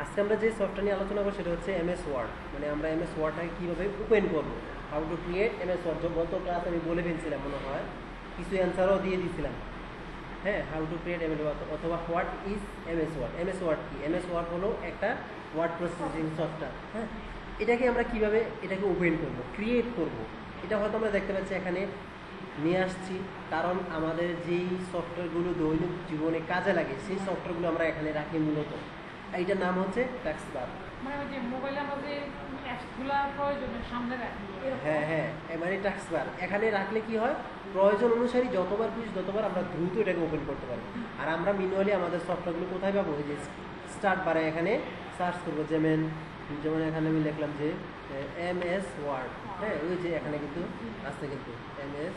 আজকে আমরা যে সফটওয়্যার নিয়ে আলোচনা করবো সেটা হচ্ছে এমএস ওয়ার্ড। মানে আমরা এমএস ওয়ার্ডটাকে কীভাবে ওপেন করবো, how to create MS Word. গত ক্লাস আমি বলে ফেলছিলাম মনে হয়, কিছু অ্যান্সারও দিয়ে দিয়েছিলাম। হ্যাঁ, how to create MS Word অথবা what is MS Word. MS Word কি? এমএস ওয়ার্ড হলো একটা ওয়ার্ড প্রসেসিং সফটওয়্যার। হ্যাঁ, এটাকে আমরা কীভাবে এটাকে ওপেন করব, ক্রিয়েট করব, এটা হয়তো আমরা দেখতে পাচ্ছি এখানে নিয়ে আসছি, কারণ আমাদের যেই সফটওয়্যারগুলো দৈনিক জীবনে কাজে লাগে সেই সফটওয়্যারগুলো আমরা এখানে রাখি মূলত। এইটার নাম হচ্ছে টাস্কবার। মানে ওই যে মোবাইলে আমাদের অ্যাপসগুলো প্রয়োজনের সামনে রাখি। হ্যাঁ হ্যাঁ, মানে টাস্কবার এখানে রাখলে কি হয়, প্রয়োজন অনুসারী যতবার খুশি ততবার আমরা দ্রুত এটাকে ওপেন করতে পারি। আর আমরা ম্যানুয়ালি আমাদের সফটওয়্যারগুলো কোথায় পাবো? এই যে স্টার্ট বারে এখানে সার্চ করবো, যেমন এখানে আমি লিখলাম যে এমএস ওয়ার্ড। হ্যাঁ, ওই যে এখানে কিন্তু আসছে কিন্তু এমএস,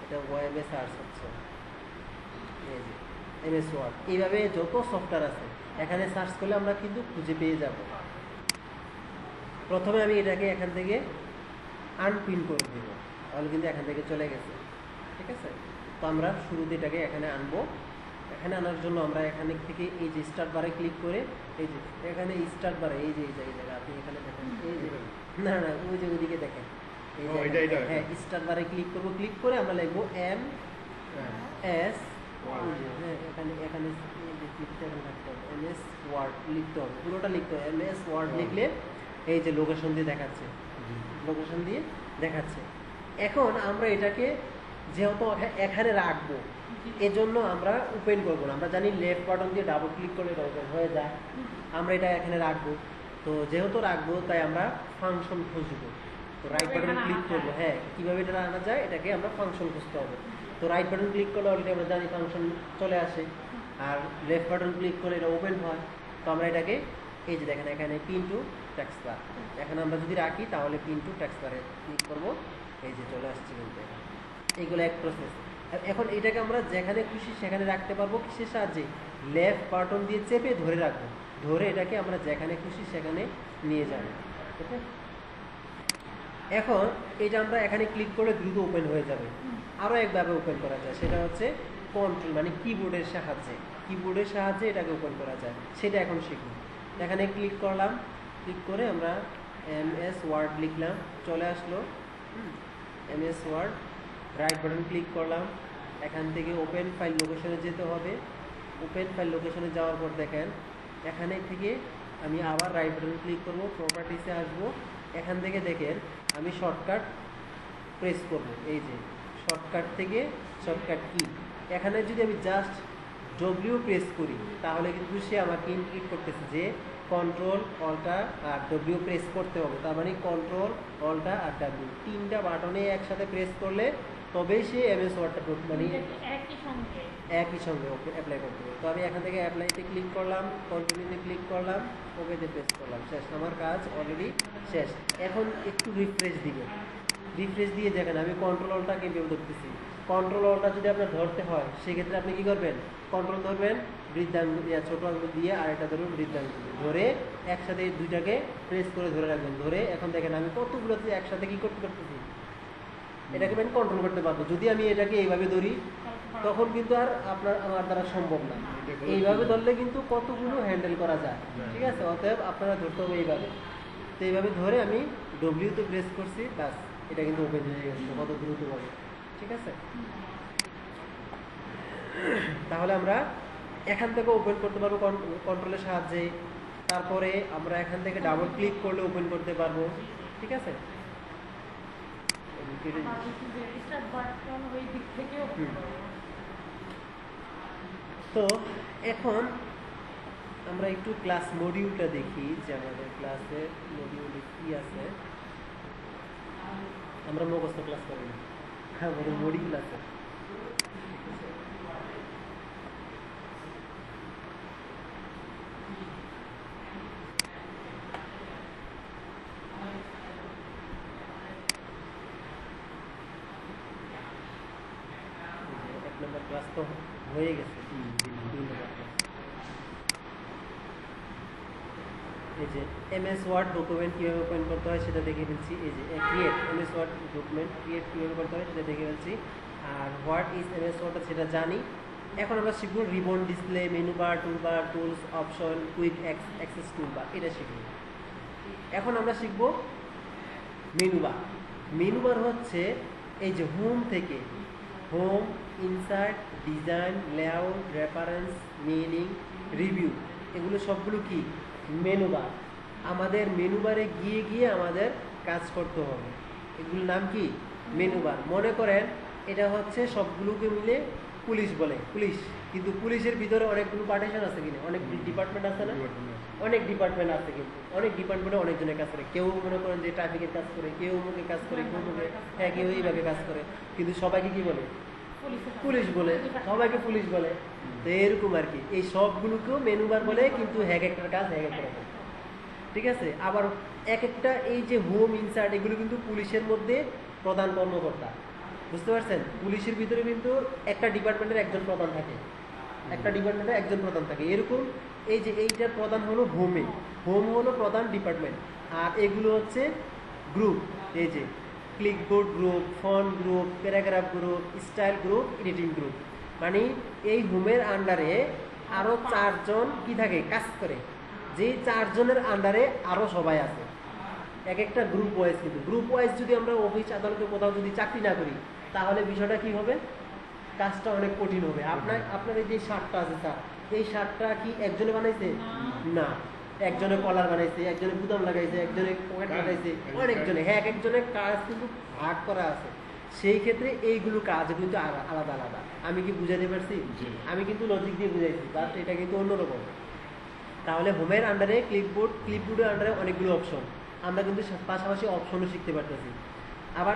এটা ওয়েবে সার্চ হচ্ছে, এই যে এমএস ওয়ার্ড। এইভাবে যত সফটওয়্যার আছে এখানে সার্চ করলে আমরা কিন্তু খুঁজে পেয়ে যাব। প্রথমে আমি এটাকে এখান থেকে আনপিন করে দেব, তাহলে কিন্তু এখান থেকে চলে গেছে। ঠিক আছে, তো আমরা শুরুতে এটাকে এখানে আনবো। এখানে আনার জন্য আমরা এখানে থেকে এই যে স্টার্ট বারে ক্লিক করে, এই যে এখানে স্টার্ট বারে এই যে জায়গা আপনি এখানে দেখেন, এই যে না না ওই যে ওইদিকে দেখেন, হ্যাঁ স্টার্ট বারে ক্লিক করবো। ক্লিক করে আমরা লিখবো এম এস, এখানে এখানে এমএস ওয়ার্ড লিখতে হবে, পুরোটা লিখতে হবে। এমএস ওয়ার্ড লিখলে এই যে লোকেশন দিয়ে দেখাচ্ছে, লোকেশন দিয়ে দেখাচ্ছে। এখন আমরা এটাকে যেহেতু এখানে রাখবো, এজন্য আমরা ওপেন করবো না। আমরা জানি লেফট বাটন দিয়ে ডাবল ক্লিক করলে এটা ওপেন হয়ে যায়। আমরা এটা এখানে রাখবো, তো যেহেতু রাখবো তাই আমরা ফাংশন খুঁজবো। তো রাইট বাটন ক্লিক করবো। হ্যাঁ, কীভাবে এটা আনা যায়, এটাকে আমরা ফাংশন খুঁজতে হবে। তো রাইট বাটন ক্লিক করলে অলরেডি আমরা জানি ফাংশন চলে আসে, আর লেফট বাটন ক্লিক করলে এটা ওপেন হয়। তো আমরা এটাকে এই যে দেখেন এখানে পিন টু টাস্কবার, এখানে আমরা যদি রাখি তাহলে পিন টু টাস্কবারে ক্লিক করবো, এই যে চলে আসছে কিন্তু এইগুলো এক প্রসেস। এখন এটাকে আমরা যেখানে খুশি সেখানে রাখতে পারবো কিসের সাহায্যে? লেফট বাটন দিয়ে চেপে ধরে রাখবো, ধরে এটাকে আমরা যেখানে খুশি সেখানে নিয়ে যাবো। ওকে, এখন এটা আমরা এখানে ক্লিক করলে দ্রুত ওপেন হয়ে যাবে। আরও একভাবে ওপেন করা যায়, সেটা হচ্ছে কন্ট্রোল, মানে কিবোর্ডের সাহায্যে। কিবোর্ডের সাহায্যে এটাকে ওপেন করা যায়, সেটা এখন শিখব। এখানে ক্লিক করলাম, ক্লিক করে আমরা এমএস ওয়ার্ড লিখলাম, চলে আসলো MS Word. Right button click করলাম, এখান থেকে ওপেন ফাইল লোকেশনে যেতে হবে। ওপেন ফাইল লোকেশনে যাওয়ার পর দেখেন এখানে থেকে আমি আবার রাইট বাটন ক্লিক করব, প্রপার্টিসে আসবো। এখান থেকে দেখেন আমি শর্টকাট প্রেস করব, এই যে শর্টকাট থেকে শর্টকাট কি, এখানে যদি আমি জাস্ট ডব্লিউ প্রেস করি তাহলে কিন্তু সে আমাকে ইন্ডিকেট করতেছে যে কন্ট্রোল অল্টা আর ডব্লিউ প্রেস করতে হবে। তার মানে কন্ট্রোল অল্টা আর ডাব্লিউ তিনটা বাটনে একসাথে প্রেস করলে তবেই সে এমএস ওয়ার্ডটা মানে একই সঙ্গে ওকে অ্যাপ্লাই করতে হবে। তো আমি এখান থেকে অ্যাপ্লাইতে ক্লিক করলাম, কন্টিনিউতে ক্লিক করলাম, ওকেতে প্রেস করলাম, শেষ। আমার কাজ অলরেডি শেষ। এখন একটু রিফ্রেশ দিবেন, রিফ্রেশ দিয়ে দেখেন আমি কন্ট্রোল অল্টাকে বের করতেছি। কন্ট্রোল অল্টা যদি আপনার ধরতে হয় সেক্ষেত্রে আপনি কী করবেন? কন্ট্রোল ধরবেন, বৃদ্ধাঙ্গুল ছোট আঙ্গুল দিয়ে, আর এটা ধরুন বৃদ্ধাঙ্গুল ধরে একসাথে দুইটাকে প্রেস করে ধরে রাখবেন। ধরে এখন দেখেন আমি কতগুলো একসাথে কী করতে পারতেছি, এটাকে আমি কন্ট্রোল করতে পারবো। যদি আমি এটাকে এইভাবে ধরি তখন কিন্তু আর আমার দ্বারা সম্ভব না। এইভাবে ধরলে কিন্তু কতগুলো হ্যান্ডেল করা যায়। ঠিক আছে, অতএব আপনারা ধরতে হবে এইভাবে। তো এইভাবে ধরে আমি ডব্লিউতে প্রেস করছি, ব্যাস এটা কিন্তু ওপেন হয়ে গেছে কত দ্রুতভাবে। ঠিক আছে, তাহলে আমরা এখান থেকে ওপেন করতে পারবো কন্ট্রোলের সাহায্যে। তারপরে আমরা এখান থেকে ডাবল ক্লিক করলে ওপেন করতে পারবো। ঠিক আছে, তো এখন আমরা একটু ক্লাস মডিউলটা দেখি যে আমাদের ক্লাসে মডিউলে কি আছে। আমরা মুখস্থ ক্লাস করি না, আমাদের মডিউল আছে। এক নম্বর ক্লাস তো হয়ে গেছে, 2 নম্বর ক্লাস। এই যে এমএস ওয়ার্ড ডকুমেন্ট কীভাবে ওপেন করতে হয় সেটা দেখে ফেলছি। এই যে create MS Word document create কীভাবে করতে হয় সেটা দেখে ফেলছি। আর হোয়াট ইজ এমএস ওয়ার্ড সেটা জানি। এখন আমরা শিখবো ribbon display, menu bar, toolbar, tools, option, quick access toolbar, এটা শিখবো। এখন আমরা শিখবো মেনু বার। মেনু বার হচ্ছে এই যে হোম থেকে, home, insert, design, layout, reference, mailing, review, এগুলো সবগুলো কি মেনু বার। আমাদের মেনু বারে গিয়ে গিয়ে আমাদের কাজ করতে হবে, এগুলোর নাম কি মেনু বার। মনে করেন এটা হচ্ছে সবগুলোকে মিলে পুলিশ বলে, পুলিশ, কিন্তু পুলিশের ভিতরে অনেকগুলো পার্টিশন আছে কিনা, অনেক ডিপার্টমেন্ট আছে না, অনেক ডিপার্টমেন্ট আছে, কিন্তু অনেক ডিপার্টমেন্টে অনেকজনের কাজ করে। কেউ মনে করেন যে ট্রাফিকের কাজ করে, কেউ অমুকে কাজ করে, কেউ অমুকে, হ্যাঁ কেউ এইভাবে কাজ করে, কিন্তু সবাইকে কি বলে পুলিশ বলে, সবাইকে পুলিশ বলে। তো এরকম আর কি, এই সবগুলোকেও মেনু বার বলে, কিন্তু এক একটার কাজ এক এক রকম, ঠিক আছে। আবার এক একটা এই যে হোম, ইনসার্ট, এগুলো কিন্তু পুলিশের মধ্যে প্রধান কর্মকর্তা, বুঝতে পারছেন। পুলিশের ভিতরে কিন্তু একটা ডিপার্টমেন্টের একজন প্রধান থাকে, একটা ডিপার্টমেন্টের একজন প্রধান থাকে, এরকম। এই যে এইটার প্রধান হলো হোমে, হোম হলো প্রধান ডিপার্টমেন্ট, আর এগুলো হচ্ছে গ্রুপ। এই যে clipboard group, font group, paragraph group, style group, editing group. মানে এই হোমের আন্ডারে আরও 4 জন কি থাকে, কাজ করে। যেই 4 জনের আন্ডারে আরও সবাই আছে, এক একটা গ্রুপ ওয়াইজ। কিন্তু গ্রুপ ওয়াইজ যদি আমরা অফিস আদালতে কোথাও যদি চাকরি না করি, তাহলে বিষয়টা কি হবে, কাজটা অনেক কঠিন হবে। আপনার এই যে শার্টটা আছে স্যার, এই শার্টটা কি একজনে বানাইছে? না, একজনে কলার বানাইছে, একজনে বুতাম লাগাইছে, একজনে পকেট লাগাইছে, অনেকজনে, হ্যাঁ এক একজনের কাজ কিন্তু ভাগ করা আছে। সেই ক্ষেত্রে এইগুলো কাজ কিন্তু আলাদা আলাদা। আমি কি বুঝাতে পারছি? আমি কিন্তু লজিক দিয়ে বুঝাইছি, বাট এটা কিন্তু অন্যরকম। তাহলে হোমের আন্ডারে ক্লিপবোর্ডের আন্ডারে অনেকগুলো অপশন, আমরা কিন্তু পাশাপাশি অপশনও শিখতে পারতেছি। আবার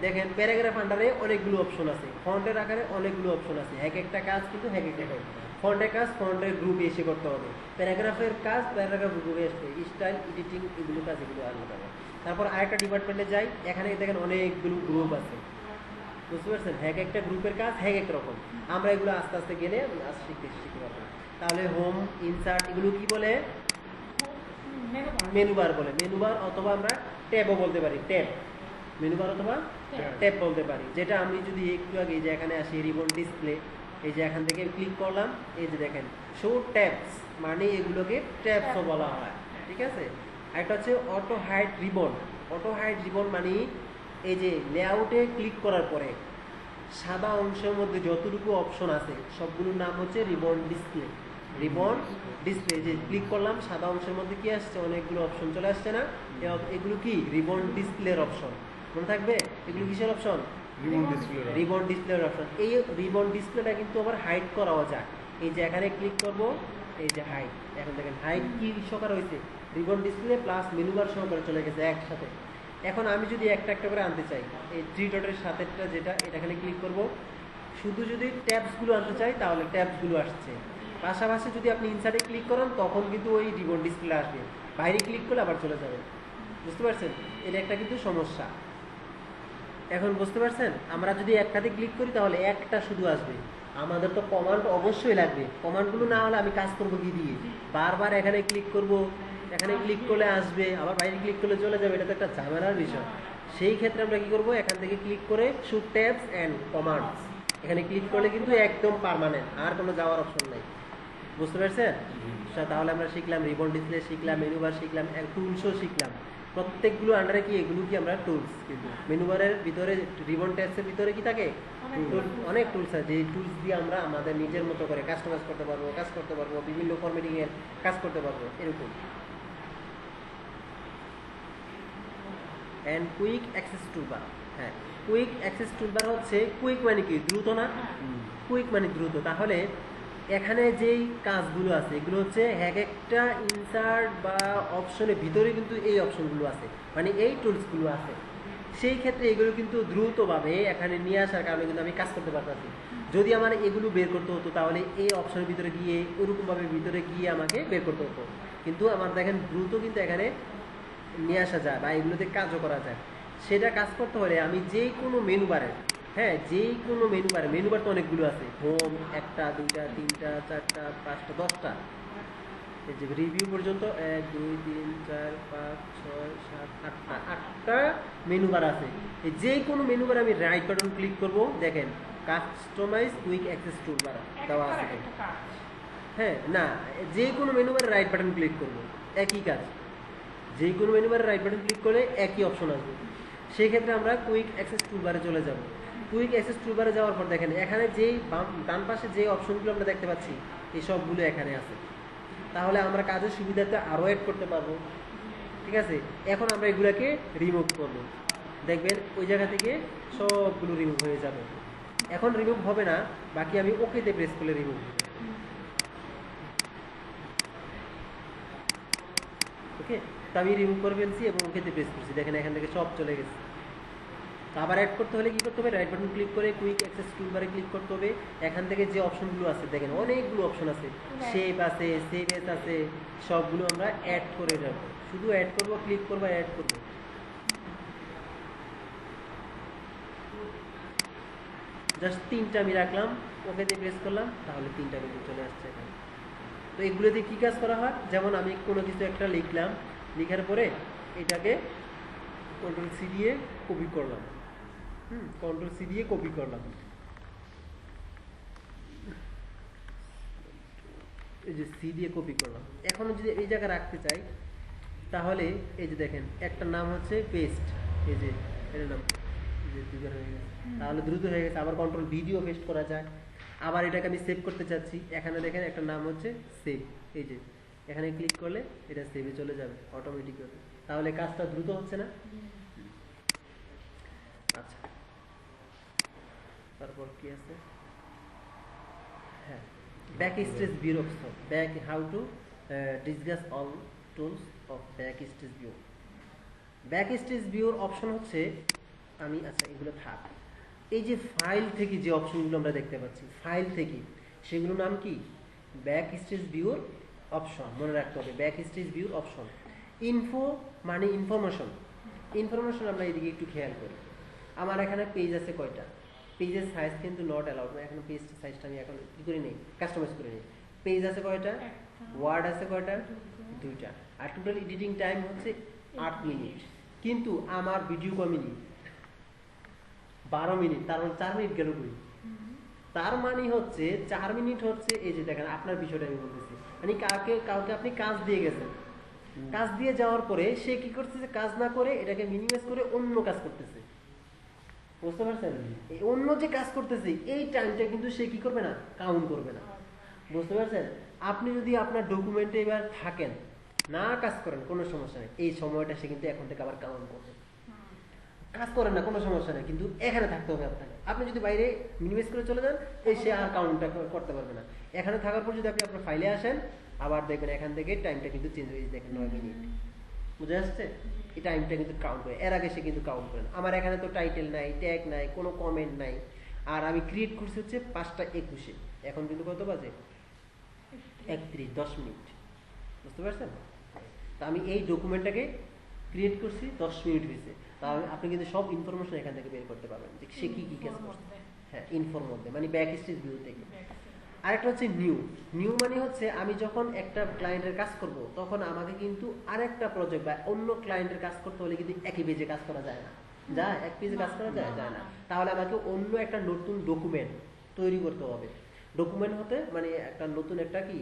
দেখেন প্যারাগ্রাফ আন্ডারে অনেকগুলো অপশন আছে, ফন্টের আকারে অনেকগুলো অপশন আছে, এক একটা কাজ কিন্তু এক একটা কাজ। ফন্টের কাজ ফন্টের গ্রুপে এসে করতে হবে, প্যারাগ্রাফের কাজ প্যারাগ্রাফ গ্রুপে আসবে, স্টাইল, এডিটিং, এগুলো কাজ এগুলো আলাদা। তারপর আরেকটা ডিপার্টমেন্টে যাই, এখানে দেখেন অনেকগুলো গ্রুপ আছে, বুঝতে পারছেন। এক একটা গ্রুপের কাজ এক এক রকম, আমরা এগুলো আস্তে আস্তে গেলে শিখতে পারবো। তাহলে হোম, ইনসার্ট, এগুলো কি বলে, মেনু বার বলে। মেনু বার অথবা আমরা ট্যাবও বলতে পারি, ট্যাব, মেনু বার অথবা ট্যাব বলতে পারি। যেটা আমি যদি একটু আগে যে এখানে আসি রিবন ডিসপ্লে, এই যে এখান থেকে ক্লিক করলাম, এই যে দেখেন শো ট্যাবস, মানে এগুলোকে ট্যাবসও বলা হয়, ঠিক আছে। একটা হচ্ছে auto hide ribbon. Auto hide ribbon মানে এই যে লেআউটে ক্লিক করার পরে সাদা অংশের মধ্যে যতটুকু অপশন আছে সবগুলোর নাম হচ্ছে রিবন ডিসপ্লে। রিবন ডিসপ্লে, যে ক্লিক করলাম সাদা অংশের মধ্যে কি আসছে, অনেকগুলো অপশন চলে আসছে না, এগুলো কি রিবন ডিসপ্লের অপশন। মনে থাকবে এগুলো কিসের অপশন, রিবন ডিসপ্লের অপশন। এই রিবন ডিসপ্লেটা কিন্তু আবার হাইড করাও যায়। এই যে এখানে ক্লিক করব, এই যে হাইড, এখন দেখেন হাইড কি সহকারে হয়েছে, ribbon display plus menu bar সহকারে চলে গেছে একসাথে। এখন আমি যদি একটা একটা করে আনতে চাই, এই 3 ডটের সাথেটা যেটা, এটা এখানে ক্লিক করব, শুধু যদি ট্যাবসগুলো আনতে চাই তাহলে ট্যাবসগুলো আসছে। পাশাপাশি যদি আপনি ইনসার্টে ক্লিক করেন তখন কিন্তু ওই রিবন ডিসপ্লে আসবে, বাইরে ক্লিক করলে আবার চলে যাবে, বুঝতে পারছেন। এটা একটা কিন্তু সমস্যা। এখন বুঝতে পারছেন, আমরা যদি একটাতে ক্লিক করি তাহলে একটা শুধু আসবে, আমাদের তো কমান্ড অবশ্যই লাগবে। কমান্ডগুলো না হলে আমি কাজ করবো কি দিয়ে, বারবার এখানে ক্লিক করব, এখানে ক্লিক করলে আসবে, আবার বাইরে ক্লিক করলে চলে যাবে, এটা তো একটা ঝামেলার বিষয়। সেই ক্ষেত্রে আমরা কি করব, এখান থেকে ক্লিক করে শো ট্যাবস অ্যান্ড কমান্ডস, এখানে ক্লিক করলে কিন্তু একদম পার্মানেন্ট, আর কোনো যাওয়ার অপশন নাই, বুঝতে পারছেন। তাহলে আমরা শিখলাম রিবন ডিসপ্লে, শিখলাম মেনু বার, শিখলাম টুলসও শিখলাম। প্রত্যেকগুলো আন্ডারে কি, এগুলো কি আমরা টুলস। কিন্তু মেনু বারের ভিতরে রিবন ট্যাবসের ভিতরে কি থাকে, অনেক টুলস আছে, যে টুলস দিয়ে আমরা আমাদের নিজের মতো করে কাস্টমাইজ করতে পারবো, বিভিন্ন ফরম্যাটিং এর কাজ করতে পারবো, এরকম। অ্যান্ড কুইক অ্যাক্সেস টুলবার, হ্যাঁ কুইক অ্যাক্সেস টুলবার হচ্ছে, কুইক মানে কি দ্রুত না, কুইক মানে দ্রুত। তাহলে এখানে যেই কাজগুলো আছে এগুলো হচ্ছে এক একটা ইনসার্ট বা অপশনের ভিতরে কিন্তু এই অপশনগুলো আছে, মানে এই টুলসগুলো আছে। সেই ক্ষেত্রে এগুলো কিন্তু দ্রুতভাবে এখানে নিয়ে আসার কারণে কিন্তু আমি কাজ করতে পারতাছি। যদি আমার এগুলো বের করতে হতো তাহলে এই অপশনের ভিতরে গিয়ে ওরকমভাবে ভিতরে গিয়ে আমাকে বের করতে হতো, কিন্তু আমার দেখেন দ্রুত কিন্তু এখানে নিয়ে আসা যায় বা এগুলোতে কাজও করা যায়। সেটা কাজ করতে হলে আমি যেই কোনো মেনু বারে, হ্যাঁ যেই কোনো মেনু বার তো অনেকগুলো আছে, হোম 1টা 2টা 3টা 4টা 5টা 10টা, এই যে রিভিউ পর্যন্ত 1 2 3 4 5 6 7 8টা মেনু বার আছে। এই যে কোনো মেনু বার আমি রাইট বাটন ক্লিক করব, দেখেন কাস্টমাইজ কুইক অ্যাক্সেস টুলবার দেওয়া আছে। হ্যাঁ, না, যে কোনো মেনু বারে রাইট বাটন ক্লিক করব, একই কাজ। যে কোনো মেনু বারে রাইট বাটন ক্লিক করলে একই অপশন আসবে। সেই ক্ষেত্রে আমরা কুইক অ্যাক্সেস টুলবারে চলে যাব। কুইক অ্যাক্সেস টুলবারে যাওয়ার পর দেখেন এখানে যেই ডান পাশে যে অপশনগুলো আমরা দেখতে পাচ্ছি এই সবগুলো এখানে আছে। তাহলে আমরা কাজের সুবিধাতে আরও অ্যাড করতে পারবো। ঠিক আছে, এখন আমরা এগুলাকে রিমুভ করব। দেখবেন ওই জায়গা থেকে সবগুলো রিমুভ হয়ে যাবে। এখন রিমুভ হবে না, বাকি আমি ওকেতে প্রেস করলে রিমুভ হবে। ওকে, তো আমি রিমুভ করে ফেলছি এবং ওকেতে প্রেস করছি, দেখেন এখান থেকে সব চলে গেছে। আবার অ্যাড করতে হলে কি করতে হবে, রাইট বাটন ক্লিক করে কুইক অ্যাক্সেস টুলবারে ক্লিক করতে হবে। এখান থেকে যে অপশনগুলো আছে দেখেন অনেকগুলো অপশন আছে, শেপ আছে, সেভ এস আছে, সবগুলো আমরা অ্যাড করে যাব। শুধু অ্যাড করব, ক্লিক করব, অ্যাড করব। জাস্ট 3টা আমি রাখলাম, ওকেতে প্রেস করলাম, তাহলে 3টা কিন্তু চলে আসছে এখানে। তো এগুলোতে কি কাজ করা হয়, যেমন আমি কোনো কিছু একটা লিখলাম, লিখার পরে এটাকে কন্ট্রোল সি দিয়ে কপি করলাম। কন্ট্রোল সি দিয়ে কপি করলাম। এই যে সি দিয়ে কপি করলাম। এখন যদি এই জায়গায় রাখতে চাই তাহলে এই যে দেখেন একটা নাম হচ্ছে পেস্ট, এই যে এর নাম হয়ে গেছে, তাহলে দ্রুত হয়ে গেছে। আবার কন্ট্রোল ভি দিয়েও পেস্ট করা যায়। আবার এটাকে আমি সেভ করতে চাচ্ছি, এখানে দেখেন একটা নাম হচ্ছে সেভ, এই যে এখানে ক্লিক করলে এটা সেভে চলে যাবে অটোমেটিকলি। তাহলে কাজটা দ্রুত হচ্ছে না? আচ্ছা, তারপর কি আছে? হ্যাঁ, ব্যাক স্টেজ ভিউর option, back how to discuss all tools of back stage view. Back stage ভিউর অপশন হচ্ছে আমি, আচ্ছা এগুলো থাক, এই যে ফাইল থেকে যে অপশনগুলো আমরা দেখতে পাচ্ছি, ফাইল থেকে সেগুলোর নাম কি? ব্যাক স্টেজ ভিউর অপশন। মনে রাখতে হবে ব্যাক স্টেজ ভিউর অপশন। ইনফো মানে ইনফরমেশন। ইনফরমেশন আমরা এদিকে একটু খেয়াল করি। আমার এখানে পেজ আছে কয়টা? পেজের সাইজ কিন্তু নট অ্যালাউড। এখন পেজ সাইজটা আমি এখন কি করে নেই, কাস্টমাইজ করে নিই। পেজ আছে কয়টা? ওয়ার্ড আছে কয়টা? 2টা। আর টোটাল এডিটিং টাইম হচ্ছে 8 মিনিট। কিন্তু আমার ভিডিও কয় মিনিট? 12 মিনিট। তার মানে 4 মিনিট গেল কই? তার মানে হচ্ছে 4 মিনিট হচ্ছে, এই যে দেখেন আপনার বিষয়টা আমি বলতেছি, মানে কাউকে আপনি কাজ দিয়ে গেছেন, কাজ দিয়ে যাওয়ার পরে সে কি করতেছে, কাজ না করে এটাকে মিনিমাইজ করে অন্য কাজ করতেছে। বুঝতে পারছেন? এই অন্য যে কাজ করতেছে এই টাইমটা কিন্তু সে কি করবে না, কাউন্ট করবে না। বুঝতে পারছেন? আপনি যদি আপনার ডকুমেন্টে এবার থাকেন, না কাজ করেন, কোনো সমস্যা নেই, এই সময়টা সে কিন্তু এখন থেকে আবার কাউন্ট করবে। কাজ করেন না, কোনো সমস্যা নেই, কিন্তু এখানে থাকতে হবে আপনাকে। আপনি যদি বাইরে মিনিমাইজ করে চলে যান, এই সে আর কাউন্টটা করতে পারবে না। এখানে থাকার পর যদি আপনি আপনার ফাইলে আসেন, আবার দেখবেন এখান থেকে টাইমটা কিন্তু চেঞ্জ হয়ে যাচ্ছে, দেখেন 9 মিনিট। বুঝে আসছে? এই টাইমটা কিন্তু কাউন্ট করে, এর আগে সে কিন্তু কাউন্ট করে না। আমার এখানে তো টাইটেল নাই, ট্যাগ নাই, কোনো কমেন্ট নাই, আর আমি ক্রিয়েট করছি হচ্ছে 5টা 21। এখন কিন্তু কত বাজে? 31, 10 মিনিট। বুঝতে পারছেন? তা আমি এই ডকুমেন্টটাকে ক্রিয়েট করছি 10 মিনিট হয়েছে। তাহলে আপনি কিন্তু সব ইনফরমেশন এখান থেকে বের করতে পারবেন যে সে কি কাজ করছে। হ্যাঁ, ইনফোর মধ্যে, মানে ব্যাক স্টেজ ভিউ থেকে। আরেকটা হচ্ছে নিউ। নিউ মানে হচ্ছে আমি যখন একটা ক্লায়েন্টের কাজ করব, তখন আমাকে কিন্তু আরেকটা প্রজেক্ট বা অন্য ক্লায়েন্টের কাজ করতে হলে কিন্তু একই পেজে কাজ করা যায় না। যায়? এক পেজে কাজ করা যায়? যায় না। তাহলে আমাকে অন্য একটা নতুন ডকুমেন্ট তৈরি করতে হবে। ডকুমেন্ট হতে মানে একটা নতুন একটা কি,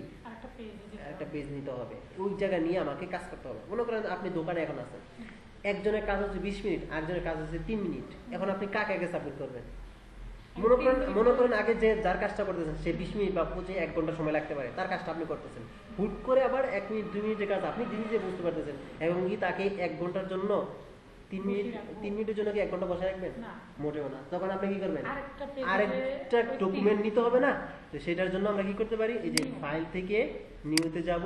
একটা পেজ নিতে হবে, ওই জায়গায় নিয়ে আমাকে কাজ করতে হবে। মনে করেন আপনি দোকানে এখন আছেন, একজনের কাজ হচ্ছে 20 মিনিট, আরেকজনের কাজ হচ্ছে 3 মিনিট। এখন আপনি কাকে আগে সাবমিট করবেন? মনে করেন আগে যে যার কাজটা করতেছেন সে 20 মিনিট বা 1 ঘন্টা সময় লাগতে পারে, তার কাজটা আপনি করতেছেন। হুট করে আবার 1 মিনিট 2 মিনিটের কাজ আপনি নিজে বুঝতে পারতেছেন, এবং কি তাকে 1 ঘন্টার জন্য 3 মিনিটের জন্য কি 1 ঘন্টা বসে রাখবেন? মোটেও না। তখন আপনি কি করবেন? আরেকটা ডকুমেন্ট নিতে হবে না? তো সেটার জন্য আমরা কি করতে পারি, এই যে ফাইল থেকে নিউতে যাব,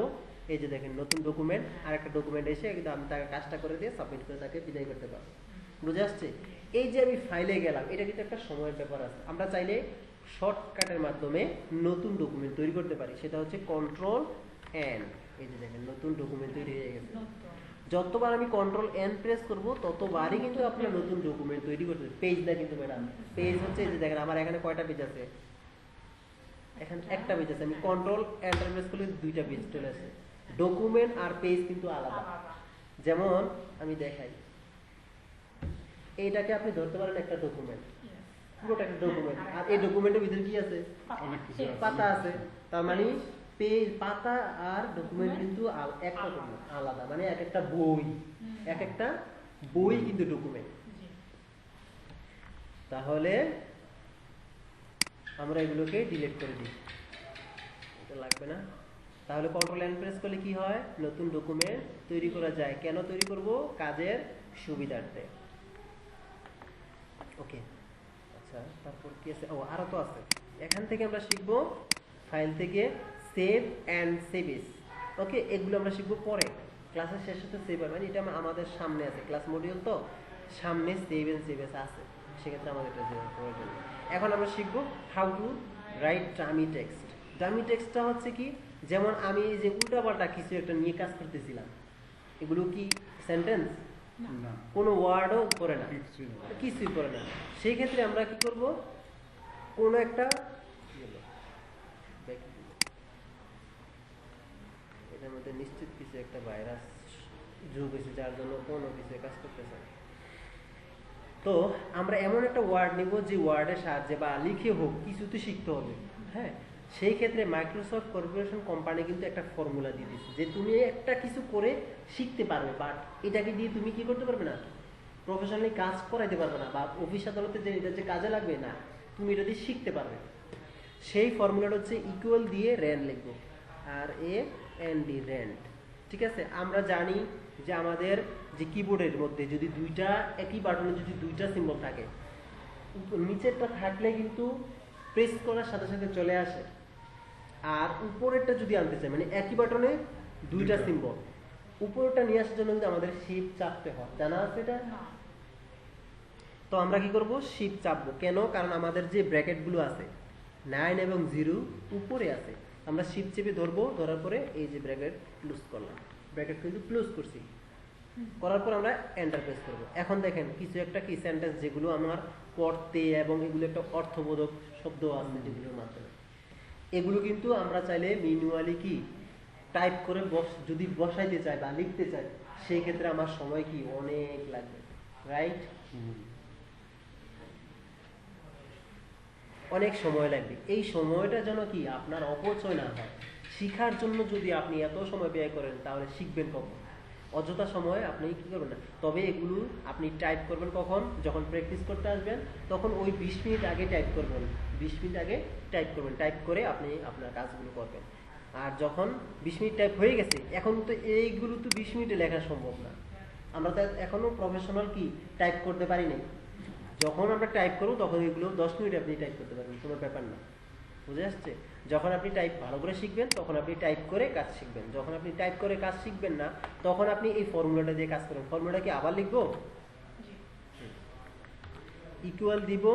এই যে দেখেন নতুন ডকুমেন্ট, আরেকটা ডকুমেন্ট এসে কিন্তু আমি তাকে কাজটা করে দিয়ে সাবমিট করে তাকে বিদায় করতে পারবো। বুঝে আসছে? এই যে আমি ফাইলে গেলাম, এটা কিন্তু একটা সময়ের ব্যাপার আছে। আমরা চাইলে শর্টকাটের মাধ্যমে নতুন ডকুমেন্ট তৈরি করতে পারি, সেটা হচ্ছে কন্ট্রোল এন। এই যে দেখেন নতুন ডকুমেন্ট তৈরি হয়ে গেছে। যতবার আমি কন্ট্রোল এন প্রেস করব ততবারই কিন্তু আপনার নতুন ডকুমেন্ট তৈরি করতে। পেজ না কিন্তু ম্যাডাম, পেজ হচ্ছে এই যে দেখেন আমার এখানে কয়টা পেজ আছে, এখানে একটা পেজ আছে। আমি কন্ট্রোল এন্টার প্রেস করলে 2টা পেজ চলে আসে। ডকুমেন্ট আর পেজ কিন্তু আলাদা। আলাদা। যেমন আমি দেখাই, এইটাকে আপনি ধরতে পারেন একটা ডকুমেন্ট, Yes. পুরোটা একটা ডকুমেন্ট। আর এই ডকুমেন্টের ভিতরে কি আছে? অনেক কিছু আছে। পাতা আছে। তার মানে পেজ, পাতা আর ডকুমেন্ট কিন্তু এক রকম না, আলাদা। মানে এক একটা বই, এক একটা বই কিন্তু ডকুমেন্ট। জি। তাহলে আমরা এগুলোকে ডিলিট করে দিই, এটা লাগবে না। তাহলে কন্ট্রোল এন প্রেস করলে কি হয়? নতুন ডকুমেন্ট তৈরি করা যায়। কেন তৈরি করব? কাজের সুবিধার্থে। ওকে, আচ্ছা তারপর কি আছে? ও আরো তো আছে। এখান থেকে আমরা শিখব ফাইল থেকে সেভ অ্যান্ড সেভ এস। ওকে, এগুলো আমরা শিখব পরে ক্লাসের শেষ হতে। সেভ মানে এটা আমাদের সামনে আছে, ক্লাস মডিউল তো সামনে সেভ অ্যান্ড সেভ এস আছে, সেক্ষেত্রে আমাদের এটা প্রয়োজন। এখন আমরা শিখব how to write dummy text. Dummy টেক্সটটা হচ্ছে কি? যেমন আমি এই যে উল্টাপাল্টা কিছু একটা নিয়ে কাজ করতেছিলাম, এগুলো কি সেন্টেন্স? না, কোনো ওয়ার্ডও করে না, কিছুই না। কিছুই করে না। সেই ক্ষেত্রে আমরা কি করব? কোনো একটা এটার মধ্যে নিশ্চিত কিছু একটা ভাইরাস যোগ হয়েছে, যার জন্য কোনো কিছু কাজ করতেছে না। তো আমরা এমন একটা ওয়ার্ড নিব যে ওয়ার্ডের সাহায্যে বা লিখে হোক কিছু তো শিখতে হবে। হ্যাঁ, সেই ক্ষেত্রে মাইক্রোসফট কর্পোরেশন কোম্পানি কিন্তু একটা ফর্মুলা দিয়ে দিচ্ছে যে তুমি একটা কিছু করে শিখতে পারবে, বাট এটাকে দিয়ে তুমি কি করতে পারবে না, প্রফেশনালি কাজ করাইতে পারবে না, বা অফিস আদালতে যে এটা যে কাজে লাগবে না, তুমি এটা দিয়ে শিখতে পারবে। সেই ফর্মুলাটা হচ্ছে ইকুয়াল দিয়ে র্যান্ড লিখবো, আর এ এন ডি র্যান্ড। ঠিক আছে, আমরা জানি যে আমাদের যে কিবোর্ডের মধ্যে যদি দুইটা একই বাটনে যদি দুইটা সিম্বল থাকে, নিচেরটা থাকলে কিন্তু প্রেস করার সাথে সাথে চলে আসে, আর উপরেরটা যদি আনতে চাই মানে একই বাটনে দুইটা সিম্বল, উপরেরটা নিয়ে আসার জন্য কিন্তু আমাদের শিফট চাপতে হয়। জানা আছে এটা? না। তো আমরা কি করব? শিফট চাপবো। কেন? কারণ আমাদের যে ব্র্যাকেটগুলো আছে 9 এবং 0 উপরে আছে, আমরা শিফট চেপে ধরবো, ধরার পরে এই যে ব্র্যাকেট ক্লোজ করলাম, ব্র্যাকেট কিন্তু ক্লোজ করছি, করার পর আমরা এন্টার প্রেস করব। এখন দেখেন কিছু একটা কি সেন্টেন্স যেগুলো আমার পড়তে এবং এগুলো একটা অর্থবোধক শব্দ আছে যেগুলোর মাধ্যমে, এগুলো কিন্তু আমরা চাইলে ম্যানুয়ালি কি টাইপ করে যদি বসাইতে চাই বা লিখতে চাই, সেই ক্ষেত্রে আমার সময় কি অনেক লাগবে, রাইট? অনেক সময় লাগবে। এই সময়টা যেন কি আপনার অপচয় না হয়। শিখার জন্য যদি আপনি এত সময় ব্যয় করেন তাহলে শিখবেন কখন? অযথা সময় আপনি কি করবেন না। তবে এগুলো আপনি টাইপ করবেন কখন? যখন প্র্যাকটিস করতে আসবেন তখন ওই 20 মিনিট আগে টাইপ করবেন, 20 মিনিট আগে টাইপ করবেন, টাইপ করে আপনি আপনার কাজগুলো করবেন। আর যখন 20 মিনিট টাইপ হয়ে গেছে, এখন তো এইগুলো তো 20 মিনিটে লেখা সম্ভব না, আমরা তো এখনো প্রফেশনাল কি টাইপ করতে পারি নাই। যখন আমরা টাইপ করবো তখন এগুলো 10 মিনিটে আপনি টাইপ করতে পারবেন, কোনো ব্যাপার না। বুঝে আসছে? যখন আপনি টাইপ ভালো করে শিখবেন তখন আপনি টাইপ করে কাজ শিখবেন। যখন আপনি টাইপ করে কাজ শিখবেন না তখন আপনি এই ফর্মুলাটা দিয়ে কাজ করবেন। ফর্মুলাটা কি আবার লিখবো? জি। ইকুয়াল দিব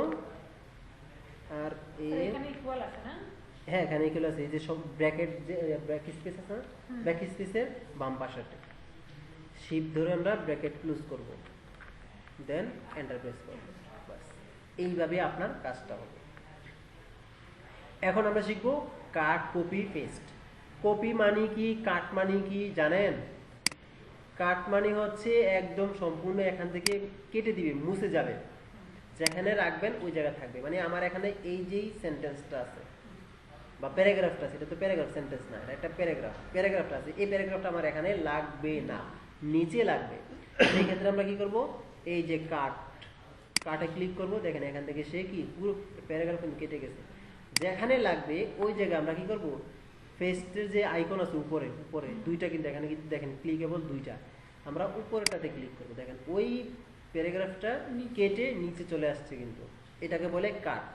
আর স্যার, এখানে ইকুয়াল আছে না? হ্যাঁ, এখানে ইকুয়াল আছে। এই যে সব ব্র্যাকেট, যে ব্র্যাক স্পেস আছে না, ব্র্যাক স্পেসের বাম পাশেরটা শিফট ধরে আমরা ব্র্যাকেট ক্লোজ করব, দেন এন্টার প্রেস করব। বাস, এইভাবে আপনার কাজটা হবে। এখন আমরা শিখবো কাট, কপি, পেস্ট। কপি মানে কি, কাট মানে কি জানেন? কাট মানে হচ্ছে একদম সম্পূর্ণ এখান থেকে কেটে দিবে, মুছে যাবে, যেখানে রাখবেন ওই জায়গা থাকবে। মানে আমার এখানে এই যেই সেন্টেন্সটা আছে বা প্যারাগ্রাফটা আছে, এটা তো প্যারাগ্রাফ, সেন্টেন্স না, এটা একটা প্যারাগ্রাফ, প্যারাগ্রাফটা আছে, এই প্যারাগ্রাফটা আমার এখানে লাগবে না, নিচে লাগবে। সেই ক্ষেত্রে আমরা কি করব? এই যে কাট, কাটে ক্লিক করব, দেখেন এখান থেকে সে কি পুরো প্যারাগ্রাফ কিন্তু কেটে গেছে। যেখানে লাগবে ওই জায়গায় আমরা কি করব? পেস্টের যে আইকন আছে উপরে, উপরে দুইটা কিন্তু এখানে কিন্তু দেখেন ক্লিকেবল দুইটা, আমরা উপরেরটাতে ক্লিক করব, দেখেন ওই প্যারাগ্রাফটা কেটে নিচে চলে আসছে, কিন্তু এটাকে বলে কাট।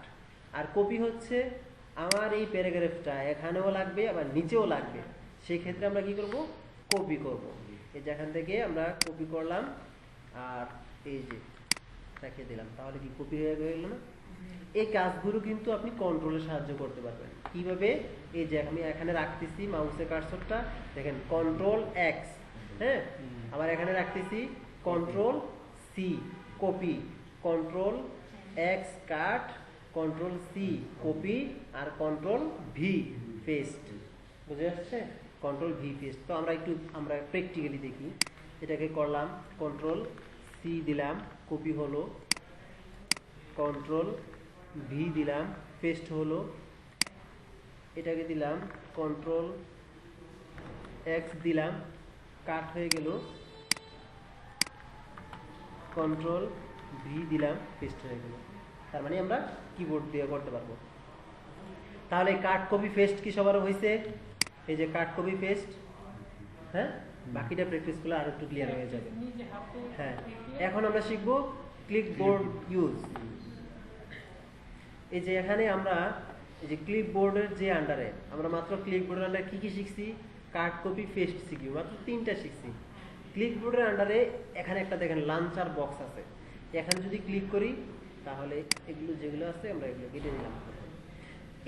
আর কপি হচ্ছে আমার এই প্যারাগ্রাফটা এখানেও লাগবে আবার নিচেও লাগবে, সেই ক্ষেত্রে আমরা কি করব? কপি করব। এই যেখান থেকে আমরা কপি করলাম আর এই যে রেখে দিলাম, তাহলে কি কপি হয়ে গেল না? এই কাজগুলো কিন্তু আপনি কন্ট্রোলের সাহায্য করতে পারবেন। কিভাবে? এই যে আমি এখানে রাখতেছি মাউসের কার্সরটা, দেখেন কন্ট্রোল এক্স, হ্যাঁ, আবার এখানে রাখতেছি control C copy, control X cut, control C copy, আর কন্ট্রোল ভি পেস্ট। বুঝে আসছে? Control V paste. তো আমরা প্র্যাকটিক্যালি দেখি। এটাকে করলাম কন্ট্রোল সি দিলাম, কপি হলো, কন্ট্রোল ভি দিলাম, পেস্ট হলো, এটাকে দিলাম কন্ট্রোল এক্স দিলাম, কাট হয়ে গেল, কন্ট্রোল ভি দিলাম, পেস্ট হয়ে গেল। তার মানে আমরা কিবোর্ড দিয়ে করতে পারবো। তাহলে কাট কপি পেস্ট কি সবার হয়েছে? এই যে কাট কপি পেস্ট, হ্যাঁ, বাকিটা প্র্যাকটিস করলে আরো একটু ক্লিয়ার হয়ে যাবে। নিজে হাতে হ্যাঁ, দেখিয়ে এখন আমরা শিখবো ক্লিকবোর্ড ইউজ। এই যে এখানে আমরা এই যে ক্লিকবোর্ডের যে আন্ডারে আমরা মাত্র ক্লিকবোর্ডের আন্ডারে কি কি শিখছি? কাট কপি পেস্ট শিখি, মাত্র 3টা শিখছি। ক্লিকবোর্ডের আন্ডারে এখানে একটা দেখেন লাঞ্চার বক্স আছে, এখানে যদি ক্লিক করি তাহলে এগুলো যেগুলো আছে আমরা এগুলো কেটে নিলাম।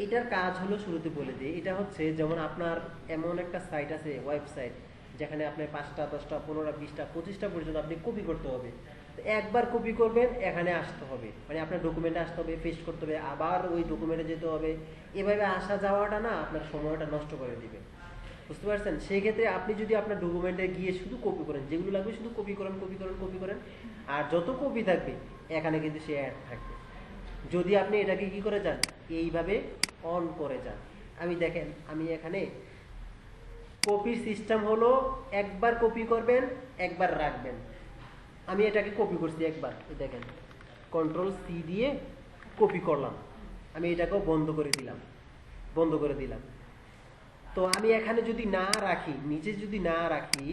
এটার কাজ হলো শুরুতে বলে দিই, এটা হচ্ছে যেমন আপনার এমন একটা সাইট আছে, ওয়েবসাইট, যেখানে আপনার 5টা 10টা 15টা 20টা 25টা পর্যন্ত আপনি কপি করতে হবে। তো একবার কপি করবেন, এখানে আসতে হবে, মানে আপনার ডকুমেন্টে আসতে হবে, পেস্ট করতে হবে, আবার ওই ডকুমেন্টে যেতে হবে। এভাবে আসা যাওয়াটা না আপনার সময়টা নষ্ট করে দিবে, বুঝতে পারছেন? সেই ক্ষেত্রে আপনি যদি আপনার ডকুমেন্টে গিয়ে শুধু কপি করেন, যেগুলো লাগবে শুধু কপি করেন, আর যত কপি থাকবে এখানে কিন্তু সে অ্যাড থাকবে। যদি আপনি এটাকে কি করে যান, এইভাবে অন করে যান। আমি দেখেন, আমি এখানে কপির সিস্টেম হলো একবার কপি করবেন, একবার রাখবেন। আমি এটাকে কপি করছি একবার, দেখেন কন্ট্রোল সি দিয়ে কপি করলাম, আমি এটাকেও বন্ধ করে দিলাম। তো আমি এখানে যদি না রাখি, নিচে যদি না রাখি,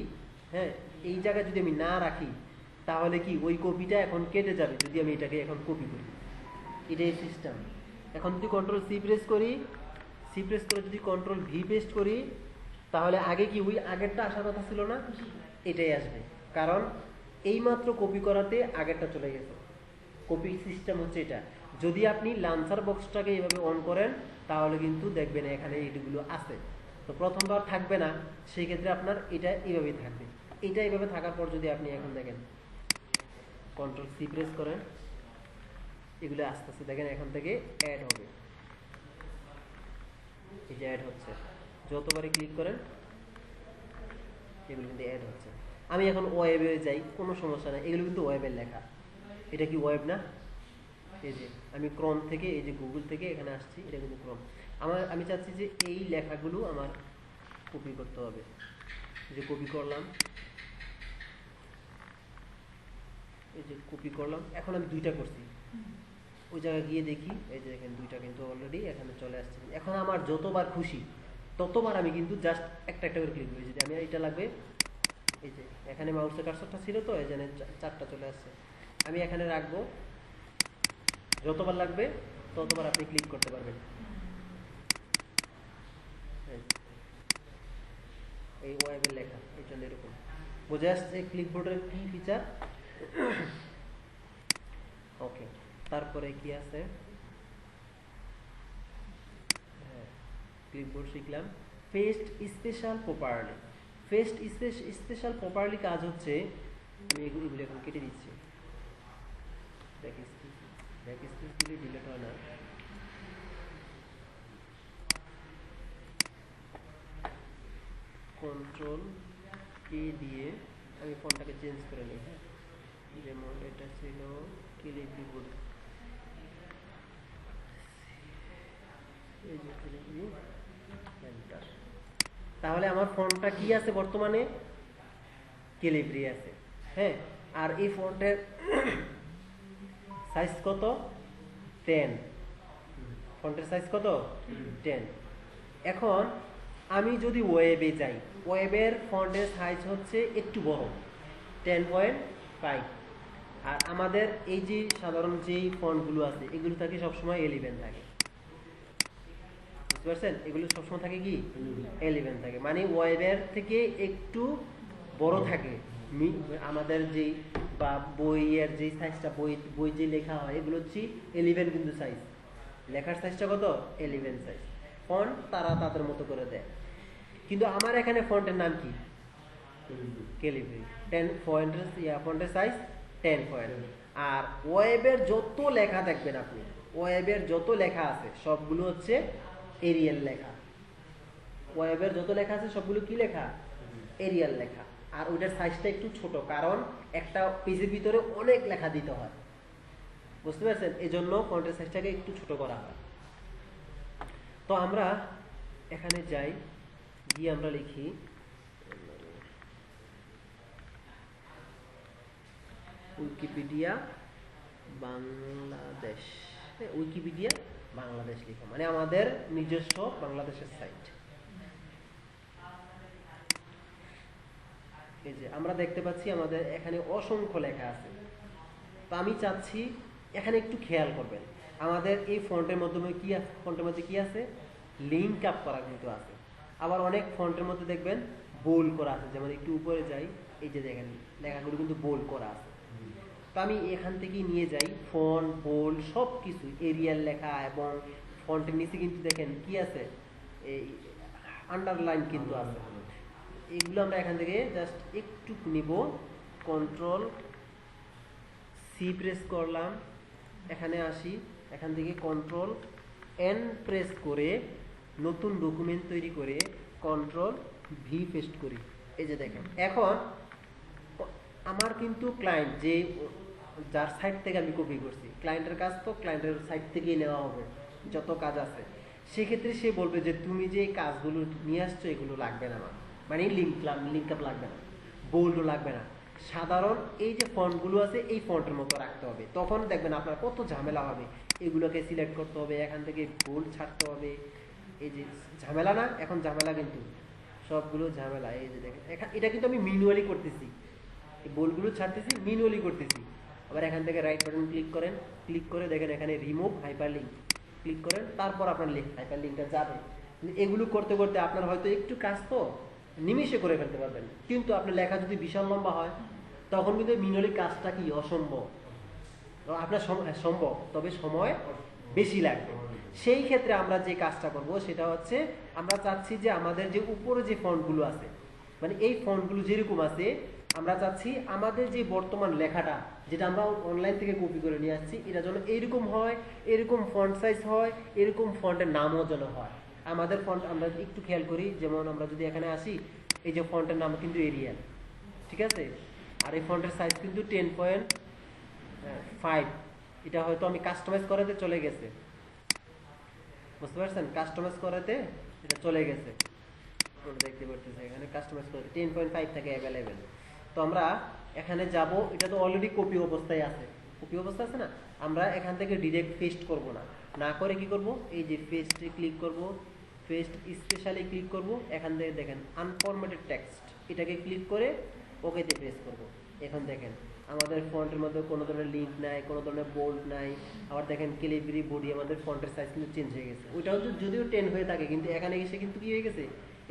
হ্যাঁ, এই জায়গায় যদি আমি না রাখি, তাহলে কি ওই কপিটা এখন কেটে যাবে যদি আমি এটাকে এখন কপি করি। এটাই সিস্টেম। এখন যদি কন্ট্রোল সি প্রেস করে যদি কন্ট্রোল ভি পেস্ট করি, তাহলে আগে কি ওই আগেরটা আসার কথা ছিল না, এটাই আসবে। কারণ এইমাত্র কপি করাতে আগেরটা চলে গেছে। কপি সিস্টেম হচ্ছে এটা। যদি আপনি লাঞ্চার বক্সটাকে এইভাবে অন করেন, তাহলে কিন্তু দেখবেন এখানে এইগুলো আছে। তো প্রথমবার থাকবে না, সেই ক্ষেত্রে আপনার এটা এইভাবেই থাকবে। এটা এইভাবে থাকার পর যদি আপনি এখন দেখেন কন্ট্রোল সি প্রেস করেন, এগুলো আস্তে আস্তে দেখেন এখান থেকে অ্যাড হবে। এই যে অ্যাড হচ্ছে, যতবারই ক্লিক করেন এগুলো কিন্তু অ্যাড হচ্ছে। আমি এখন ওয়েবে যাই, কোনো সমস্যা নেই, এগুলো কিন্তু ওয়েবের লেখা। এটা কি ওয়েব না? এই যে আমি ক্রোম থেকে, এই যে গুগল থেকে এখানে আসছি, এটা কিন্তু ক্রোম। আমি চাচ্ছি যে এই লেখাগুলো আমার কপি করতে হবে। এই যে কপি করলাম, এখন আমি 2টা করছি। ওই জায়গায় গিয়ে দেখি, এই যে দেখেন 2টা কিন্তু অলরেডি এখানে চলে আসছে। এখন আমার যতবার খুশি ততবার আমি কিন্তু জাস্ট একটা করে ক্লিক করি। যদি আমি এটা লাগবে, এই যে এখানে মাউসের কার্সরটা ছিল, তো এই জন্য 4টা চলে আসছে। আমি এখানে রাখবো, যতবার লাগবে ততবার আপনি ক্লিক করতে পারবেন। এই ওয়েবের লেখা এই জন্য এরকম বোঝা যাচ্ছে ক্লিকবোর্ডের কি ফিচার। ওকে, তারপরে কি আছে? হ্যাঁ, ক্লিকবোর্ড শিখলাম। Paste special properly. Special properly কাজ হচ্ছে, আমি এগুলো এখন কেটে দিচ্ছি। ব্যাক স্পেস দিলে ডিলিট হয় না। কন্ট্রোল কে দিয়ে আমি ফন্টটাকে চেঞ্জ করে নিই। হ্যাঁ, যেমন এটা ছিল ক্লিকবোর্ড, এই যে এন্টার। তাহলে আমার ফন্টটা কি আছে বর্তমানে? ক্যালিব্রি আছে। হ্যাঁ, আর এই ফন্টের সাইজ কত? 10। ফন্টের সাইজ কত? 10। এখন আমি যদি ওয়েবে যাই, ওয়েবের ফন্টের সাইজ হচ্ছে একটু বড়, 10.5। আর আমাদের এই যে সাধারণ যেই ফন্টগুলো আছে, এগুলো থাকে সবসময় 11 থাকে। বুঝতে পারছেন? এগুলো সবসময় থাকে কি 11 থাকে, মানে ওয়েবের থেকে একটু বড় থাকে। আমাদের যেই বা বইয়ের যে সাইজটা, বই যে লেখা হয়, এগুলো হচ্ছে 11 কিন্তু সাইজ। লেখার সাইজটা কত? 11 সাইজ। ফন্ট তারা তাদের মতো করে দেয়, কিন্তু আমার এখানে ফন্টের নাম কি? ক্যালিব্রি। 10 ফন্টের সাইজ 10 পয়েন্ট। আর ওয়েবের যত লেখা দেখবেন আপনি, ওয়েবের যত লেখা আছে সবগুলো হচ্ছে এরিয়াল লেখা। ওয়েবের যত লেখা আছে সবগুলো কি লেখা, এরিয়াল লেখা। আর ওইটার সাইজটা একটু ছোট, কারণ একটা পেজের ভিতরে অনেক লেখা দিতে হয়, বুঝতে পারছেন? এই জন্য ফন্টের সাইজটাকে একটু ছোট করা হয়। তো আমরা এখানে যাই, গিয়ে আমরা লিখি উইকিপিডিয়া বাংলাদেশ। উইকিপিডিয়া বাংলাদেশ লিখা মানে আমাদের নিজস্ব বাংলাদেশের সাইট। এই যে আমরা দেখতে পাচ্ছি আমাদের এখানে অসংখ্য লেখা আছে। তো আমি চাচ্ছি এখানে একটু খেয়াল করবেন, আমাদের এই ফন্টের মাধ্যমে কি আছে, ফন্টের মধ্যে কি আছে, লিঙ্ক আপ করা কিন্তু আছে। আবার অনেক ফন্টের মধ্যে দেখবেন বোল্ড করা আছে, যেমন একটু উপরে যাই, এই যে দেখেন লেখাগুলো কিন্তু বোল্ড করা আছে। তো আমি এখান থেকেই নিয়ে যাই ফন্ট, বোল্ড সব কিছু, এরিয়াল লেখা, এবং ফন্টের নিচে কিন্তু দেখেন কি আছে, এই আন্ডারলাইন কিন্তু আছে। এগুলো আমরা এখান থেকে জাস্ট একটু নিব, কন্ট্রোল সি প্রেস করলাম, এখানে আসি, এখান থেকে কন্ট্রোল এন প্রেস করে নতুন ডকুমেন্ট তৈরি করে কন্ট্রোল ভি পেস্ট করি। এই যে দেখেন এখন আমার কিন্তু ক্লায়েন্ট যে যার সাইট থেকে আমি কপি করছি, ক্লায়েন্টের কাজ তো ক্লায়েন্টের সাইট থেকেই নেওয়া হবে যত কাজ আছে। সেক্ষেত্রে সে বলবে যে তুমি যে কাজগুলো নিয়ে আসছো এগুলো লাগবে না আমার, মানে লিঙ্ক আপ লাগবে না, বোল্ডও লাগবে না, সাধারণ এই যে ফন্টগুলো আছে এই ফন্টের মতো রাখতে হবে। তখন দেখবেন আপনার কত ঝামেলা হবে, এগুলোকে সিলেক্ট করতে হবে, এখান থেকে বোল্ড ছাড়তে হবে। এই যে ঝামেলা না, এখন ঝামেলা কিন্তু সবগুলো ঝামেলা। এই যে দেখেন এটা কিন্তু আমি ম্যানুয়ালি করতেছি, এই বোল্ডগুলো ছাড়তেছি, ম্যানুয়ালি করতেছি। আবার এখান থেকে রাইট বাটন ক্লিক করেন, ক্লিক করে দেখেন এখানে রিমুভ হাইপারলিঙ্ক ক্লিক করেন, তারপর আপনার হাইপারলিঙ্কটা যাবে। এগুলো করতে করতে আপনার হয়তো একটু কাজ তো নিমিষে করে ফেলতে পারবেন, কিন্তু আপনার লেখা যদি বিশাল লম্বা হয় তখন কিন্তু ম্যানুয়ালি কাজটা কি অসম্ভব। আপনার সম্ভব, তবে সময় বেশি লাগবে। সেই ক্ষেত্রে আমরা যে কাজটা করব সেটা হচ্ছে, আমরা চাচ্ছি যে আমাদের যে উপরে যে ফন্টগুলো আছে, মানে এই ফন্টগুলো যেরকম আছে, আমরা চাচ্ছি আমাদের যে বর্তমান লেখাটা যেটা আমরা অনলাইন থেকে কপি করে নিয়ে আসছি, এটা যেন এইরকম হয়, এরকম ফন্ট সাইজ হয়, এরকম ফন্টের নামও যেন হয়। আমাদের ফন্ট আমরা একটু খেয়াল করি, যেমন আমরা যদি এখানে আসি, এই যে ফন্টের নাম কিন্তু এরিয়াল, ঠিক আছে? আর এই ফন্টের সাইজ কিন্তু 10.5। এটা হয়তো আমি কাস্টমাইজ করাতে চলে গেছে, বুঝতে পারছেন? কাস্টমাইজ করাতে এটা চলে গেছে, দেখতে পারতেছে এখানে কাস্টমাইজ করে 10.5 থেকে অ্যাভেলেবেল। তো আমরা এখানে যাব, এটা তো অলরেডি কপি অবস্থায় আছে, কপি অবস্থা আছে না, আমরা এখান থেকে ডিরেক্ট পেস্ট করব না, না করে কি করব, এই যে পেস্টে ক্লিক করব, পেস্ট স্পেশালি ক্লিক করব, এখান থেকে দেখেন আনফরম্যাটেড টেক্সট, এটাকে ক্লিক করে ওকেতে প্রেস করব। এখন দেখেন আমাদের ফন্টের মধ্যে কোনো ধরনের লিঙ্ক নাই, কোনো ধরনের বোল্ড নাই। আবার দেখেন ক্যালিব্রি বডি, আমাদের ফন্টের সাইজ কিন্তু চেঞ্জ হয়ে গেছে। ওইটাও যদিও 10 হয়ে থাকে, কিন্তু এখানে এসে কিন্তু কি হয়ে গেছে,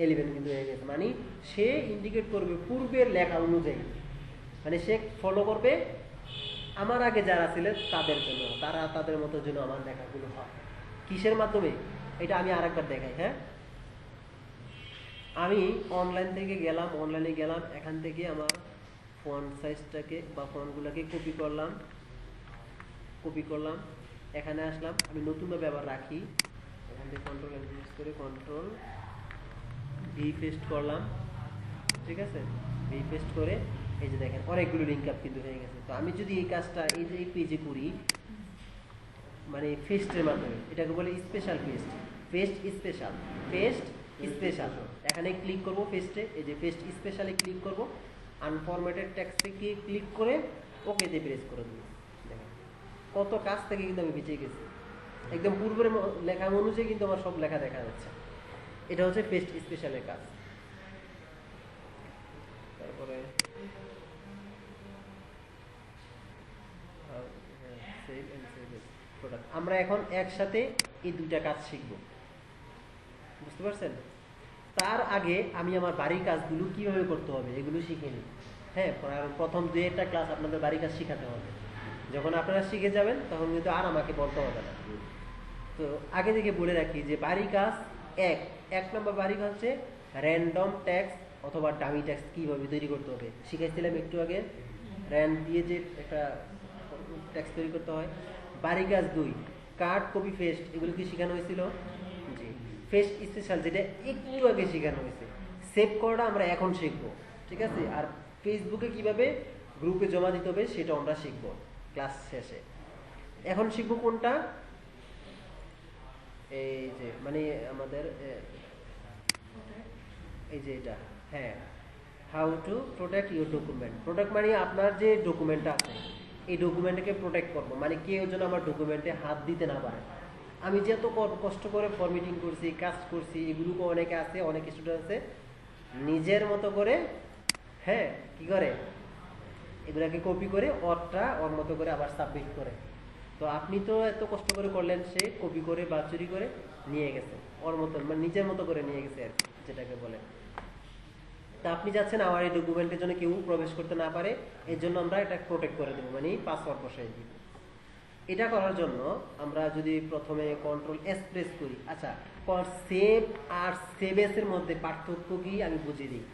11 কিন্তু হয়ে গেছে। মানে সে ইন্ডিকেট করবে পূর্বের লেখা অনুযায়ী, মানে সে ফলো করবে আমার আগে যারা ছিলেন তাদের জন্য, তাদের মতো যেন আমার লেখাগুলো হয়। কিসের মাধ্যমে, এটা আমি আরেকবার দেখাই। হ্যাঁ, আমি অনলাইনে গেলাম, এখান থেকে আমার ফন্ট সাইজটাকে বা ফন্টগুলোকে কপি করলাম, এখানে আসলাম, আমি নতুনভাবে আবার রাখি, এখান থেকে কন্ট্রোল ইউজ করে কন্ট্রোল ভি পেস্ট করলাম, ঠিক আছে? ভি পেস্ট করে এই যে দেখেন অনেকগুলো লিঙ্ক আপ কিন্তু হয়ে গেছে। তো আমি যদি এই কাজটা এই যে এই পেজে করি, মানে পেস্টের মাধ্যমে, এটাকে বলে স্পেশাল পেস্ট স্পেশাল। এখানে ক্লিক করব পেস্টে, এই যে পেস্ট স্পেশালে ক্লিক করব, আনফরম্যাটেড টেক্সটে ক্লিক করে ওকেতে প্রেস করে দেব। দেখেন কত কাজ থেকে কিন্তু আমি বেঁচে গেছি, একদম পূর্বের লেখা অনুযায়ী কিন্তু আমার সব লেখা দেখা যাচ্ছে। এটা হচ্ছে পেস্ট স্পেশালের কাজ। তারপরে আমরা এখন একসাথে এই দুইটা কাজ শিখব, বুঝতে পারছেন? তার আগে আমি আমার বাড়ির কাজগুলো কিভাবে করতে হবে এগুলো শিখে নিই। হ্যাঁ, প্রথম 2-1টা ক্লাস আপনাদের বাড়ির কাজ শিখাতে হবে। যখন আপনারা শিখে যাবেন তখন কিন্তু আর আমাকে বলতে হবে না। তো আগে থেকে বলে রাখি যে বাড়ির কাজ এক নম্বর বাড়ির কাজ হচ্ছে র্যান্ডম টেক্সট অথবা ডামি টেক্সট কিভাবে তৈরি করতে হবে শিখাইছিলাম একটু আগে। র্যান্ড দিয়ে যে একটা টেক্সট তৈরি করতে হয়। বাড়ির কাজ 2 কাট, কপি, পেস্ট, এগুলো কি শেখানো হয়েছিল? জি। ফেস স্পেশাল যেটা একটু আগে শেখানো হয়েছে, সেভ করাটা আমরা এখন শিখবো, ঠিক আছে? আর ফেসবুকে কিভাবে গ্রুপে জমা দিতে হবে সেটা আমরা শিখবো ক্লাস শেষে। এখন শিখবো কোনটা, এই যে মানে আমাদের এই যে এটা, হ্যাঁ, how to protect your document. Protect মানে আপনার যে ডকুমেন্টটা আছে এই ডকুমেন্টকে প্রোটেক্ট করবো, মানে কেউ যেন আমার ডকুমেন্টে হাত দিতে না পারে। আমি যে এত কষ্ট করে ফরম্যাটিং করছি, কাজ করছি, এগুলো অনেকে আছে, অনেক স্টুডেন্ট আছে নিজের মতো করে, হ্যাঁ, কি করে এগুলাকে কপি করে ওর মতো করে আবার সাবমিট করে। তো আপনি তো এত কষ্ট করে করলেন, সে কপি করে বা চুরি করে নিয়ে গেছে ওর মতো, মানে নিজের মতো করে নিয়ে গেছে আর কি, যেটাকে বলে। তা আপনি যাচ্ছেন আমার এই ডকুমেন্টের জন্য কেউ প্রবেশ করতে না পারে, এর জন্য আমরা এটা প্রোটেক্ট করে দেবো, মানে পাসওয়ার্ড বসাই দিব। এটা করার জন্য আমরা যদি প্রথমে কন্ট্রোল এস প্রেস করি, আচ্ছা সেভ আর সেভ এস এর মধ্যে পার্থক্য কি আমি বুঝিয়ে দিই।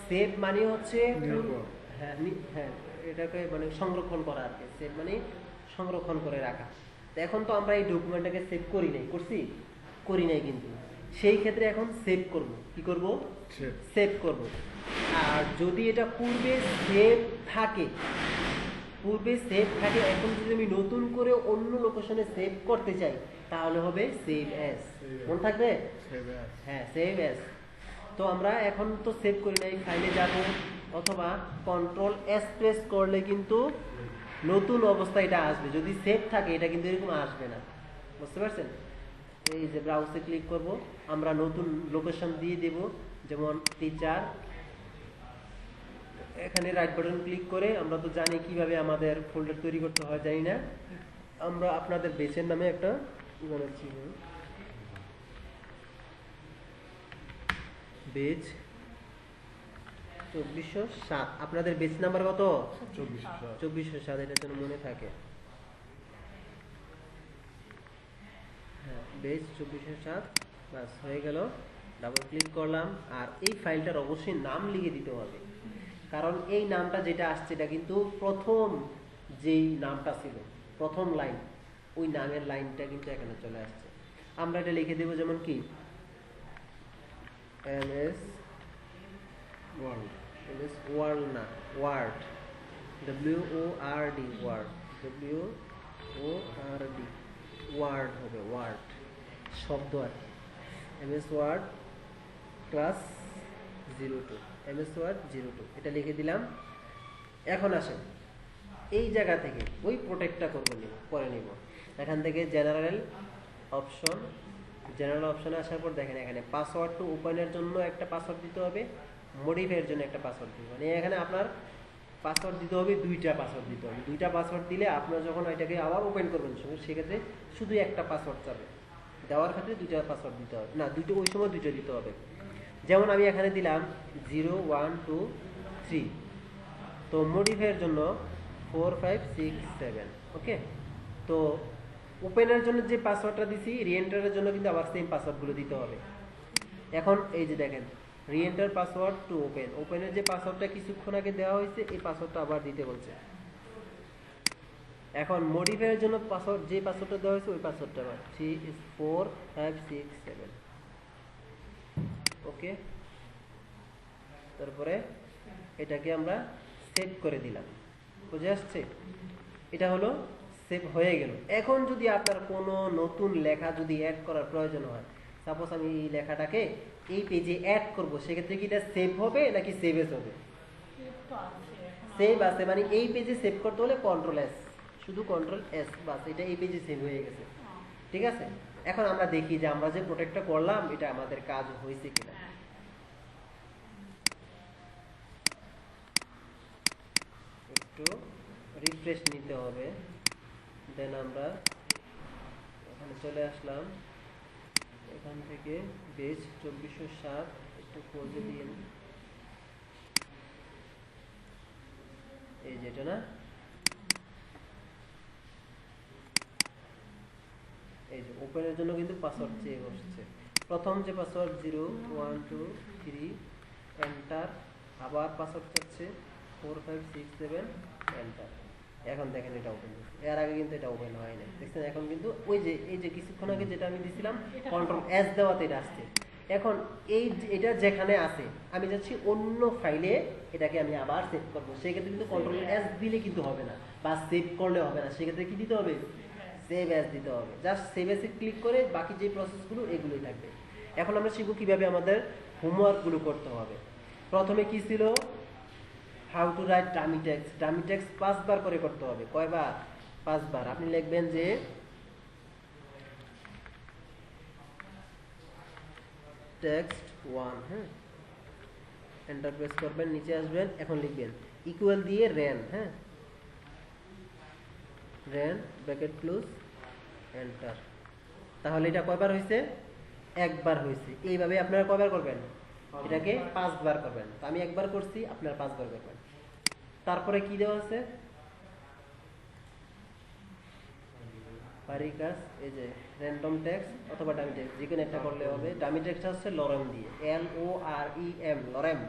সেভ মানে হচ্ছে হ্যাঁ হ্যাঁ এটাকে মানে সংরক্ষণ করা আর কি, সেভ মানে সংরক্ষণ করে রাখা। তো এখন তো আমরা এই ডকুমেন্টটাকে সেভ করি নাই, করি নাই, কিন্তু সেই ক্ষেত্রে এখন সেভ করব। কি করব? সেভ করব। আর যদি এটা পূর্বে সেভ থাকে, এখন যদি আমি নতুন করে অন্য লোকেশনে সেভ করতে চাই তাহলে হবে সেভ অ্যাজ। মনে থাকবে? হ্যাঁ, সেভ অ্যাজ। তো আমরা এখন তো সেভ করি নাই, ফাইলে যাব অথবা কন্ট্রোল এস প্রেস করলে কিন্তু নতুন অবস্থায় এটা আসবে। যদি সেভ থাকে এটা কিন্তু এরকম আসবে না, বুঝতে পারছেন? এই যে ব্রাউজে ক্লিক করব, আমরা নতুন লোকেশন দিয়ে দেব, যেমন টিচার। এখানে রাইট বাটন ক্লিক করে, আমরা তো জানি কিভাবে আমাদের ফোল্ডার তৈরি করতে হয়, জানি না, আমরা আপনাদের বেচের নামে একটা বানাচ্ছি, বেচ 2407। আপনাদের বেচ নাম্বার কত? 2407, এটার জন্য মনে থাকে। হ্যাঁ, বেচ 2407, বাস হয়ে গেল। ডাবল ক্লিক করলাম, আর এই ফাইলটার অবশ্যই নাম লিখে দিতে হবে, কারণ এই নামটা যেটা আসছে এটা কিন্তু প্রথম যেই নামটা ছিল, প্রথম লাইন, ওই নামের লাইনটা কিন্তু এখানে চলে আসছে। আমরা এটা লিখে দেবো, যেমন কি এমএস ওয়ার্ল্ড, না word, WORD, word, WORD, word হবে, ওয়ার্ড শব্দ আর কি। MS word class 02, MS word 02, এটা লিখে দিলাম। এখন আসেন এই জায়গা থেকে ওই প্রোটেক্টটা করে নিব। এখান থেকে জেনারেল অপশনে আসার পর দেখেন এখানে পাসওয়ার্ড টু ওপেনের জন্য একটা পাসওয়ার্ড দিতে হবে, মডিফাইয়ের জন্য একটা পাসওয়ার্ড দিতে হবে। মানে এখানে আপনার পাসওয়ার্ড দিতে হবে, দুইটা পাসওয়ার্ড দিতে হবে। দুইটা পাসওয়ার্ড দিলে আপনার যখন এটাকে আবার ওপেন করবেন সেক্ষেত্রে শুধু একটা পাসওয়ার্ড যাবে, দেওয়ার ক্ষেত্রে দুইটা পাসওয়ার্ড দিতে হবে না, দুটো ওই সময় দুইটা দিতে হবে। যেমন আমি এখানে দিলাম 0123, তো মডিফাইয়ের জন্য 4567, ওকে। তো ওপেনের জন্য যে পাসওয়ার্ডটা দিছি, রিএন্টারের জন্য কিন্তু আবার সেম পাসওয়ার্ডগুলো দিতে হবে। এখন এই যে দেখেন, রিএন্টার পাসওয়ার্ড টু ওপেনের যে পাসওয়ার্ডটা কিছুক্ষণ আগে দেওয়া হয়েছে এই পাসওয়ার্ডটা আবার দিতে বলছে। এখন মডিফাইয়ের জন্য পাসওয়ার্ড, যে পাসওয়ার্ডটা দেওয়া হয়েছে ওই পাসওয়ার্ডটা আবার 4567, ওকে। তারপরে এটাকে আমরা সেভ করে দিলাম, বুঝে আসছে? এটা হলো সেভ হয়ে গেল। এখন যদি আপনার কোনো নতুন লেখা যদি অ্যাড করার প্রয়োজন হয়, সাপোজ আমি এই লেখাটাকে এই পেজে অ্যাড করব, সেক্ষেত্রে কি এটা সেভ হবে নাকি সেভ এস হবে? সেভ আছে, মানে এই পেজে সেভ করতে হলে কন্ট্রোল এস, শুধু কন্ট্রোল এস, বাস, এটা এই পেজে সেভ হয়ে গেছে, ঠিক আছে। এখন আমরা দেখি যে আমরা যে প্রোটেক্টটা করলাম এটা আমাদের কাজ হয়েছে কিনা। একটু রিফ্রেশ নিতে হবে, দেন আমরা এখানে চলে আসলাম। এখান থেকে বেজ 2407 একটু খুঁজে দিয়ে, এই যেটা না, এই যে ওপেনের জন্য কিন্তু পাসওয়ার্ড চেয়ে বসছে। প্রথম যে পাসওয়ার্ড 0123, এন্টার, আবার পাসওয়ার্ড চাচ্ছে 4567, এন্টার। এখন দেখেন এটা ওপেন হচ্ছে, এর আগে কিন্তু এটা ওপেন হয় না, দেখছেন? এখন কিন্তু ওই যে এই যে কিছুক্ষণ আগে যেটা আমি দিছিলাম কন্ট্রোল এস দেওয়াতে এটা আসছে। এখন এটা যেখানে আছে আমি যাচ্ছি অন্য ফাইলে, এটাকে আমি আবার সেভ করবো, সেক্ষেত্রে কিন্তু কন্ট্রোল এস দিলে কিন্তু হবে না, বা সেভ করলে হবে না, সেক্ষেত্রে কি দিতে হবে? সেভ অ্যাজ দিতে হবে। জাস্ট সেভ অ্যাজে ক্লিক করে বাকি যে প্রসেসগুলো এগুলোই থাকবে। এখন আমরা শিখব কিভাবে আমাদের হোমওয়ার্কগুলো করতে হবে। প্রথমে কি ছিল? How to write dummy text. Dummy text 5 বার করে করতে হবে। কয়বার? 5 বার। আপনি লিখবেন যে টেক্সট 1, হ্যাঁ, এন্টার প্রেস করবেন, নিচে আসবেন, এখন লিখবেন ইকুয়াল দিয়ে রেন, হ্যাঁ, রেন ব্র্যাকেট ক্লোজ এন্টার। তাহলে এটা কয়বার হয়েছে? একবার হয়েছে। এইভাবে আপনারা কয়বার করবেন? এটাকে 5 বার করবেন। তো আমি একবার করছি, আপনারা 5 বার করবেন। তারপরে কি দেওয়া আছে? বাড়ির কাজ, এই যে র্যান্ডম টেক্সট অথবা ডামি টেক্সট, যে কোনো একটা করলে হবে। ডামি টেক্সট হচ্ছে লরেম দিয়ে, LOREM, লরেম,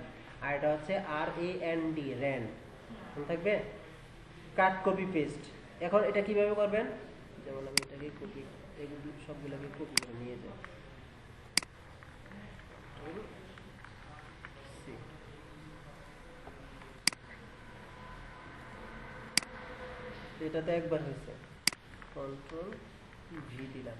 আর এটা হচ্ছে RAND, র্যান্ড, থাকবে। Cut copy paste. এখন এটা কিভাবে করবেন? যেমন আমি এটাকে কপি, এগুলো সবগুলোকে কপি করে নিয়ে যাই, এটাতে একবার হয়েছে, কন্ট্রোল ভি দিলাম।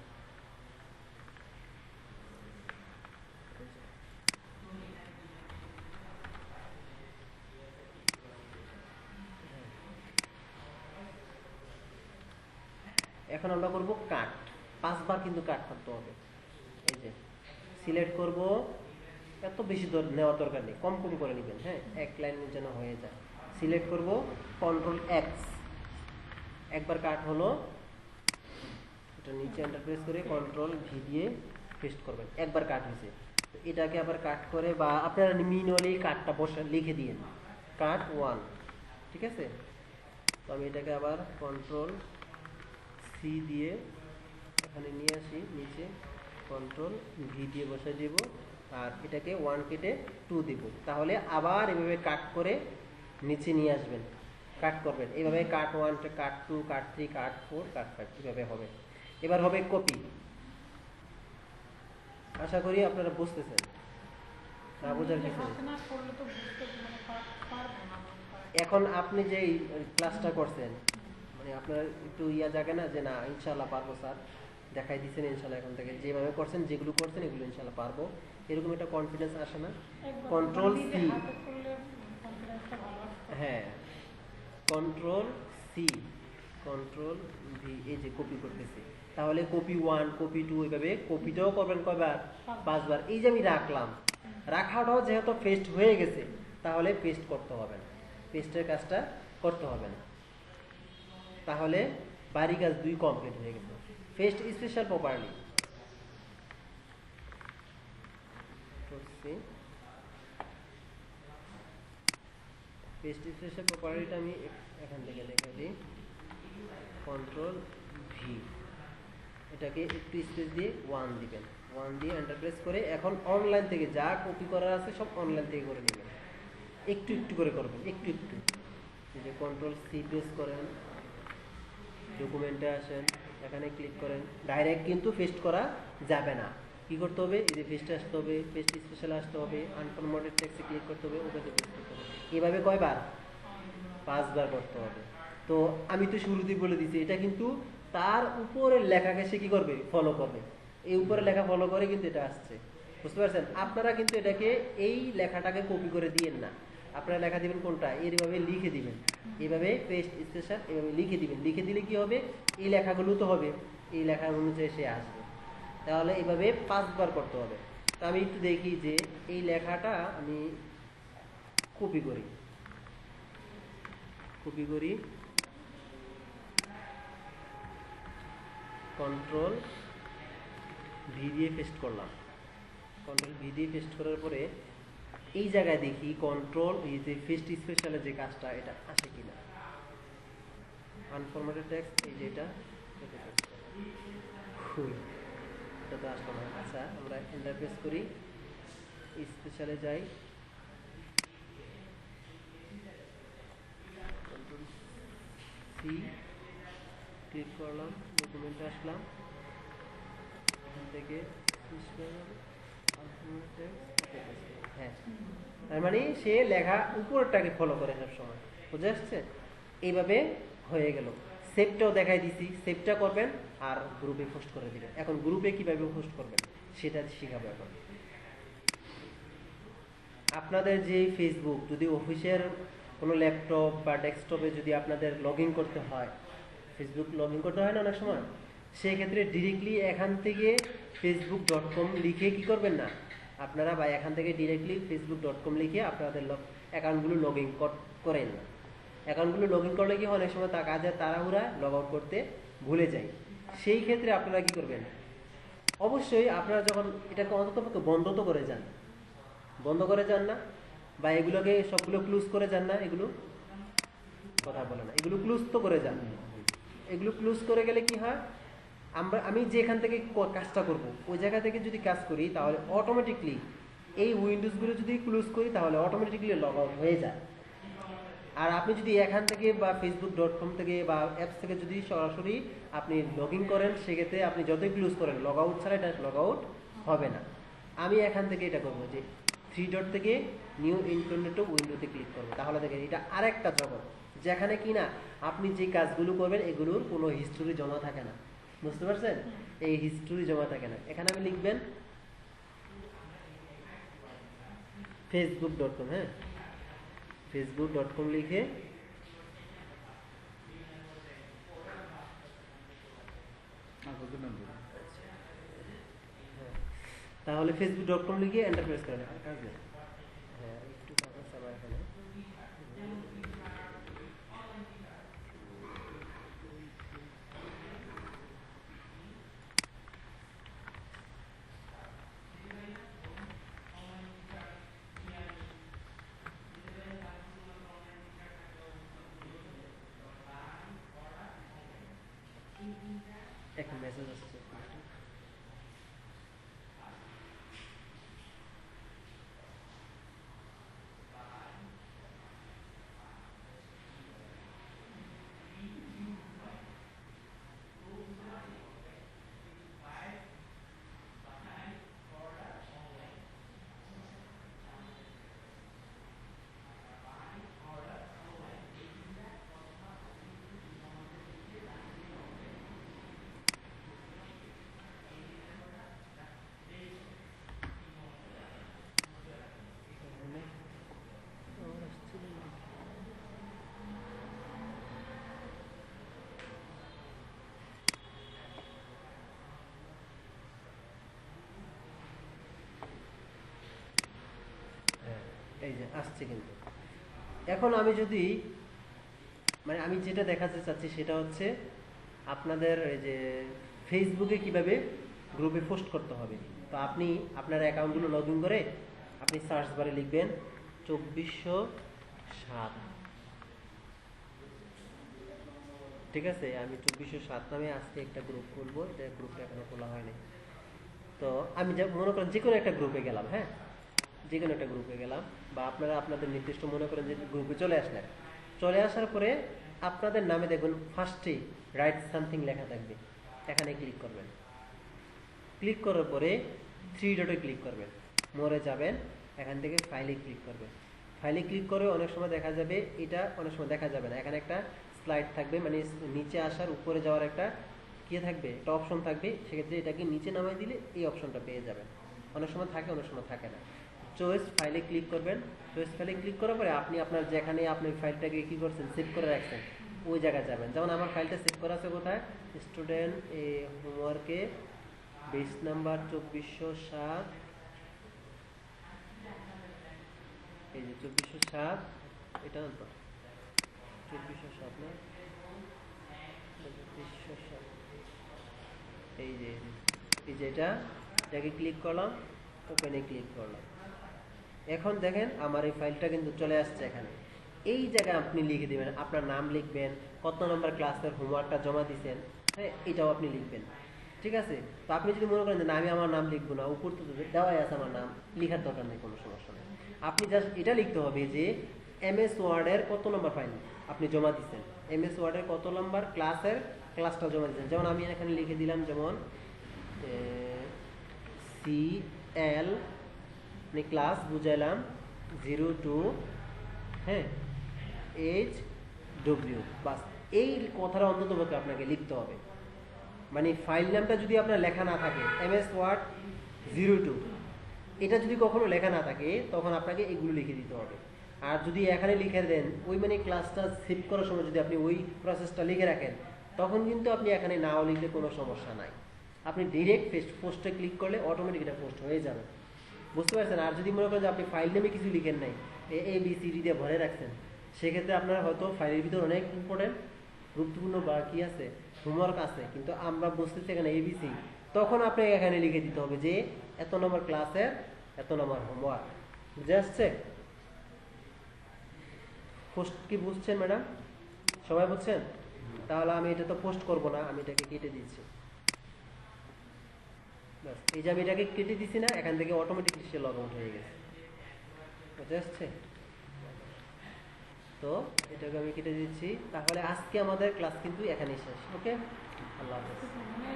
এখন আমরা করব কাট। 5 বার কিন্তু কাট করতে হবে। এই যে সিলেক্ট করব, এত বেশি নেওয়ার দরকার নেই, কম কম করে নেবেন, হ্যাঁ, এক লাইন যেন হয়ে যায়। সিলেক্ট করব, কন্ট্রোল এক্স, একবার কাট হলো, এটা নিচে এন্টার প্রেস করে কন্ট্রোল ভি দিয়ে পেস্ট করবেন, একবার কাট হয়েছে। এটাকে আবার কাট করে, বা আপনারা ম্যানুয়ালি কাটটা বসে লিখে দিন, কাট 1, ঠিক আছে? তো আমি এটাকে আবার কন্ট্রোল সি দিয়ে এখানে নিয়ে আসি, নিচে কন্ট্রোল ভি দিয়ে বসাই দেব, আর এটাকে 1 কেটে 2 দিব। তাহলে আবার এভাবে কাট করে নিচে নিয়ে আসবেন, কাট করবেন এইভাবে, কাট 1, কাট 2, কাট 3, কাট 4, কাট 5, এভাবে হবে। এবার হবে কপি। আশা করি আপনারা বুঝতেছেন, না বোঝার কিছু নেই। এখন আপনি যে ক্লাসটা করছেন, মানে আপনার একটু জাগে না যে না ইনশাল্লাহ পারবো স্যার, দেখাই দিচ্ছেন ইনশাল্লাহ, এখন থেকে যেভাবে করছেন, যেগুলো করছেন এগুলো ইনশাল্লাহ পারবো, এরকম একটা কনফিডেন্স আসে না? কন্ট্রোল সি, হ্যাঁ, কন্ট্রোল সি, কন্ট্রোল ভি, এই যে কপি করতেছি। তাহলে কপি 1, কপি 2, এইভাবে কপিটাও করবেন কয়বার? 5 বার। এই যে আমি রাখলাম, রাখাটাও যেহেতু পেস্ট হয়ে গেছে, তাহলে পেস্ট করতে হবে না, পেস্টের কাজটা করতে হবে না। তাহলে বাড়ি কাজ 2 কমপ্লিট হয়ে গেছে। Paste special properly paste special প্রপারলিটা আমি এখান থেকে লিখে দিই, কন্ট্রোল ভি, এটাকে একটু স্পেস দিয়ে 1 দিবেন, 1 দিয়ে এন্টার প্রেস করে এখন অনলাইন থেকে যা কপি করার আছে সব অনলাইন থেকে করে নেবেন, একটু একটু করে করবেন, একটু একটু। এই যে কন্ট্রোল সি প্রেস করেন, ডকুমেন্টে আসেন, এখানে ক্লিক করেন। ডাইরেক্ট কিন্তু পেস্ট করা যাবে না, কি করতে হবে? এই যে পেস্টে আসতে হবে, পেস্ট স্পেশাল আসতে হবে, আনফরম্যাটেড টেক্সটে ক্লিক করতে হবে, ওটাতে পেস্ট করতে হবে। এইভাবে কয়বার? 5 বার করতে হবে। তো আমি তো শুরুতেই বলে দিচ্ছি, এটা কিন্তু তার উপরের লেখাকে সে কি করবে? ফলো করবে। এই উপরের লেখা ফলো করে কিন্তু এটা আসছে, বুঝতে পারছেন? আপনারা কিন্তু এটাকে এই লেখাটাকে কপি করে দিয়েন না, আপনারা লেখা দিবেন কোনটা, এইভাবে লিখে দিবেন, এইভাবে পেস্ট স্পেশাল এইভাবে লিখে দিবেন। লিখে দিলে কি হবে? এই লেখাগুলো তো হবে, এই লেখা অনুযায়ী সে আসবে। তাহলে এইভাবে 5 বার করতে হবে। তা আমি একটু দেখি যে এই লেখাটা আমি কপি করি, কপি করি, কন্ট্রোল ভি দিয়ে পেস্ট করলাম, কন্ট্রোল ভি দিয়ে পেস্ট করার পরে এই জায়গায় দেখি কন্ট্রোল এই যে পেস্ট স্পেশালে যে কাজটা এটা আসে কিনা। আনফরম্যাটেড টেক্সট, এই যে এটা তো আসলো না। আচ্ছা, আমরা এন্টার প্রেস করি, স্পেশালে যাই, কন্ট্রোল সি ক্লিক করলাম, ডকুমেন্টে আসলাম, এখান থেকে হ্যাঁ, তার মানে সে লেখা উপরটাকে ফলো করে সব সময়, বুঝে আসছে? এইভাবে হয়ে গেল। সেভটাও দেখাই দিছি, সেভটা করবেন আর গ্রুপে পোস্ট করে দিবেন। এখন গ্রুপে কিভাবে পোস্ট করবেন সেটা শিখাবো এখন। আপনাদের যে ফেসবুক যদি অফিসের কোনো ল্যাপটপ বা ডেস্কটপে যদি আপনাদের লগ ইন করতে হয়, ফেসবুক লগ ইন করতে হয় না অনেক সময়, সেক্ষেত্রে ডিরেক্টলি এখান থেকে facebook.com লিখে কি করবেন না আপনারা, বা এখান থেকে ডিরেক্টলি facebook.com লিখে আপনাদের অ্যাকাউন্টগুলো লগ ইন করেন না। অ্যাকাউন্টগুলো লগ ইন করলে কি হয়, অনেক সময় কাজের তাড়াহুড়া লগ আউট করতে ভুলে যায়। সেই ক্ষেত্রে আপনারা কি করবেন, অবশ্যই আপনারা যখন এটাকে অন্তত বন্ধ তো করে যান, বন্ধ করে যান না, বা এগুলোকে সবগুলো ক্লোজ করে যান না, এগুলো কথা বলে না, এগুলো ক্লোজ তো করে যান। এগুলো ক্লোজ করে গেলে কি হয়, আমি যেখান থেকে কাজটা করব ওই জায়গা থেকে যদি কাজ করি তাহলে অটোমেটিকলি এই উইন্ডোজগুলো যদি ক্লোজ করি তাহলে অটোমেটিকলি লগ আউট হয়ে যায়। আর আপনি যদি এখান থেকে বা facebook.com থেকে বা অ্যাপস থেকে যদি সরাসরি আপনি লগ ইন করেন, সেক্ষেত্রে আপনি যতই ক্লোজ করেন লগ আউট ছাড়া এটা লগ আউট হবে না। আমি এখান থেকে এটা করবো যে 3 ডট থেকে নিউ ইনকগনিটো উইন্ডোতে ক্লিক করবো, তাহলে দেখেন এটা আরেকটা জগৎ, যেখানে কিনা আপনি যে কাজগুলো করবেন এগুলোর কোনো হিস্টোরি জমা থাকে না, বুঝতে পারছেন? এই হিস্টোরি জমা থাকে না। এখানে আমি লিখবেন facebook.com, হ্যাঁ, facebook.com লিখে তাহলে facebook.com লিখে এন্টার প্রেস করেন, আর কাজ নেই। হ্যাঁ, একটু কাগজ আমার এখানে একটা মেসেজ আসছে। এই যে আসছে কিন্তু। এখন আমি যদি মানে আমি যেটা দেখাতে চাচ্ছি সেটা হচ্ছে আপনাদের এই যে ফেসবুকে কিভাবে গ্রুপে পোস্ট করতে হবে। তো আপনি আপনার অ্যাকাউন্টগুলো লগ ইন করে আপনি সার্চ বারে লিখবেন 2407, ঠিক আছে? আমি 2407 নামে আজকে একটা গ্রুপ খুলবো, এটা গ্রুপটা এখনো খোলা হয়নি। তো আমি মনে করেন যে কোনো একটা গ্রুপে গেলাম, হ্যাঁ, যে কোনো একটা গ্রুপে গেলাম, বা আপনারা আপনাদের নির্দিষ্ট মনে করেন যে গ্রুপে চলে আসলেন। চলে আসার পরে আপনাদের নামে দেখুন ফার্স্টে রাইট সামথিং লেখা থাকবে, এখানে ক্লিক করবেন। ক্লিক করার পরে 3 ডটে ক্লিক করবেন, মোরে যাবেন, এখান থেকে ফাইলে ক্লিক করবেন। ফাইলে ক্লিক করে অনেক সময় দেখা যাবে, এটা অনেক সময় দেখা যাবে না, এখানে একটা স্লাইড থাকবে, মানে নিচে আসার উপরে যাওয়ার একটা কি থাকবে, একটা অপশন থাকবে। সেক্ষেত্রে এটাকে নিচে নামাই দিলে এই অপশনটা পেয়ে যাবেন। অনেক সময় থাকে, অনেক সময় থাকে না। চয়েস ফাইলে ক্লিক করবেন। চয়েস ফাইলে ক্লিক করার পরে আপনি আপনার যেখানে আপনি ফাইলটাকে কি করছেন, সেভ করে রাখছেন, ওই জায়গায় যাবেন। যেমন আমার ফাইলটা সেভ করা আছে কোথায়, স্টুডেন্ট হোমওয়ার্কে বেস নাম্বার 2407, এই যে 2407, এটা না তো 2407 না, 2407, এই যে এটাকে ক্লিক করলাম, ওপেনে ক্লিক করলাম। এখন দেখেন আমার এই ফাইলটা কিন্তু চলে আসছে এখানে। এই জায়গায় আপনি লিখে দিবেন, আপনার নাম লিখবেন, কত নম্বর ক্লাসের হোমওয়ার্কটা জমা দিচ্ছেন, হ্যাঁ, এটাও আপনি লিখবেন, ঠিক আছে? তো আপনি যদি মনে করেন যে না আমি আমার নাম লিখবো না, উপর তো দেওয়াই আছে আমার নাম, লিখার দরকার নেই, কোনো সমস্যা নেই। আপনি জাস্ট এটা লিখতে হবে যে MS ওয়ার্ডের কত নম্বর ফাইল আপনি জমা দিচ্ছেন। এমএস ওয়ার্ডের কত নাম্বার ক্লাসের ক্লাসটা জমা দিচ্ছেন। যেমন আমি এখানে লিখে দিলাম, যেমন CL মানে ক্লাস বুঝাইলাম 02 হ্যাঁ HW, বাস এই কথাটা অন্ততপক্ষে আপনাকে লিখতে হবে। মানে ফাইল নামটা যদি আপনার লেখা না থাকে MS Word 02, এটা যদি কখনো লেখা না থাকে তখন আপনাকে এগুলো লিখে দিতে হবে। আর যদি এখানে লিখে দেন ওই মানে ক্লাসটা সেভ করার সময় যদি আপনি ওই প্রসেসটা লিখে রাখেন, তখন কিন্তু আপনি এখানে নাও লিখলে কোনো সমস্যা নাই। আপনি ডিরেক্ট পোস্টে ক্লিক করলে অটোমেটিক এটা পোস্ট হয়ে যাবে, বুঝতে পারছেন। আর যদি মনে করেন যে আপনি ফাইল নেমে কিছু লিখেন নাই, ABCD দিয়ে ভরে রাখছেন, সেক্ষেত্রে আপনার হয়তো ফাইলের ভিতর অনেক ইম্পর্টেন্ট গুরুত্বপূর্ণ বা কি আছে হোমওয়ার্ক আছে, কিন্তু আমরা বুঝতেছি এখানে ABC, তখন আপনাকে এখানে লিখে দিতে হবে যে এত নম্বর ক্লাসের এত নম্বর হোমওয়ার্ক। বুঝে আসছে? পোস্ট কি বুঝছেন ম্যাডাম? সবাই বুঝছেন? তাহলে আমি এটা তো পোস্ট করব না, আমি এটাকে কেটে দিচ্ছি। ব্যাস, এই যে আমি এটাকে কেটে দিছি না, এখান থেকে অটোমেটিকলি সে লগ আউট হয়ে গেছে। বুঝে আসছে? তো এটাকে আমি কেটে দিচ্ছি। তাহলে আজকে আমাদের ক্লাস কিন্তু এখানেই শেষ। ওকে, আল্লাহ হাফেজ। মানে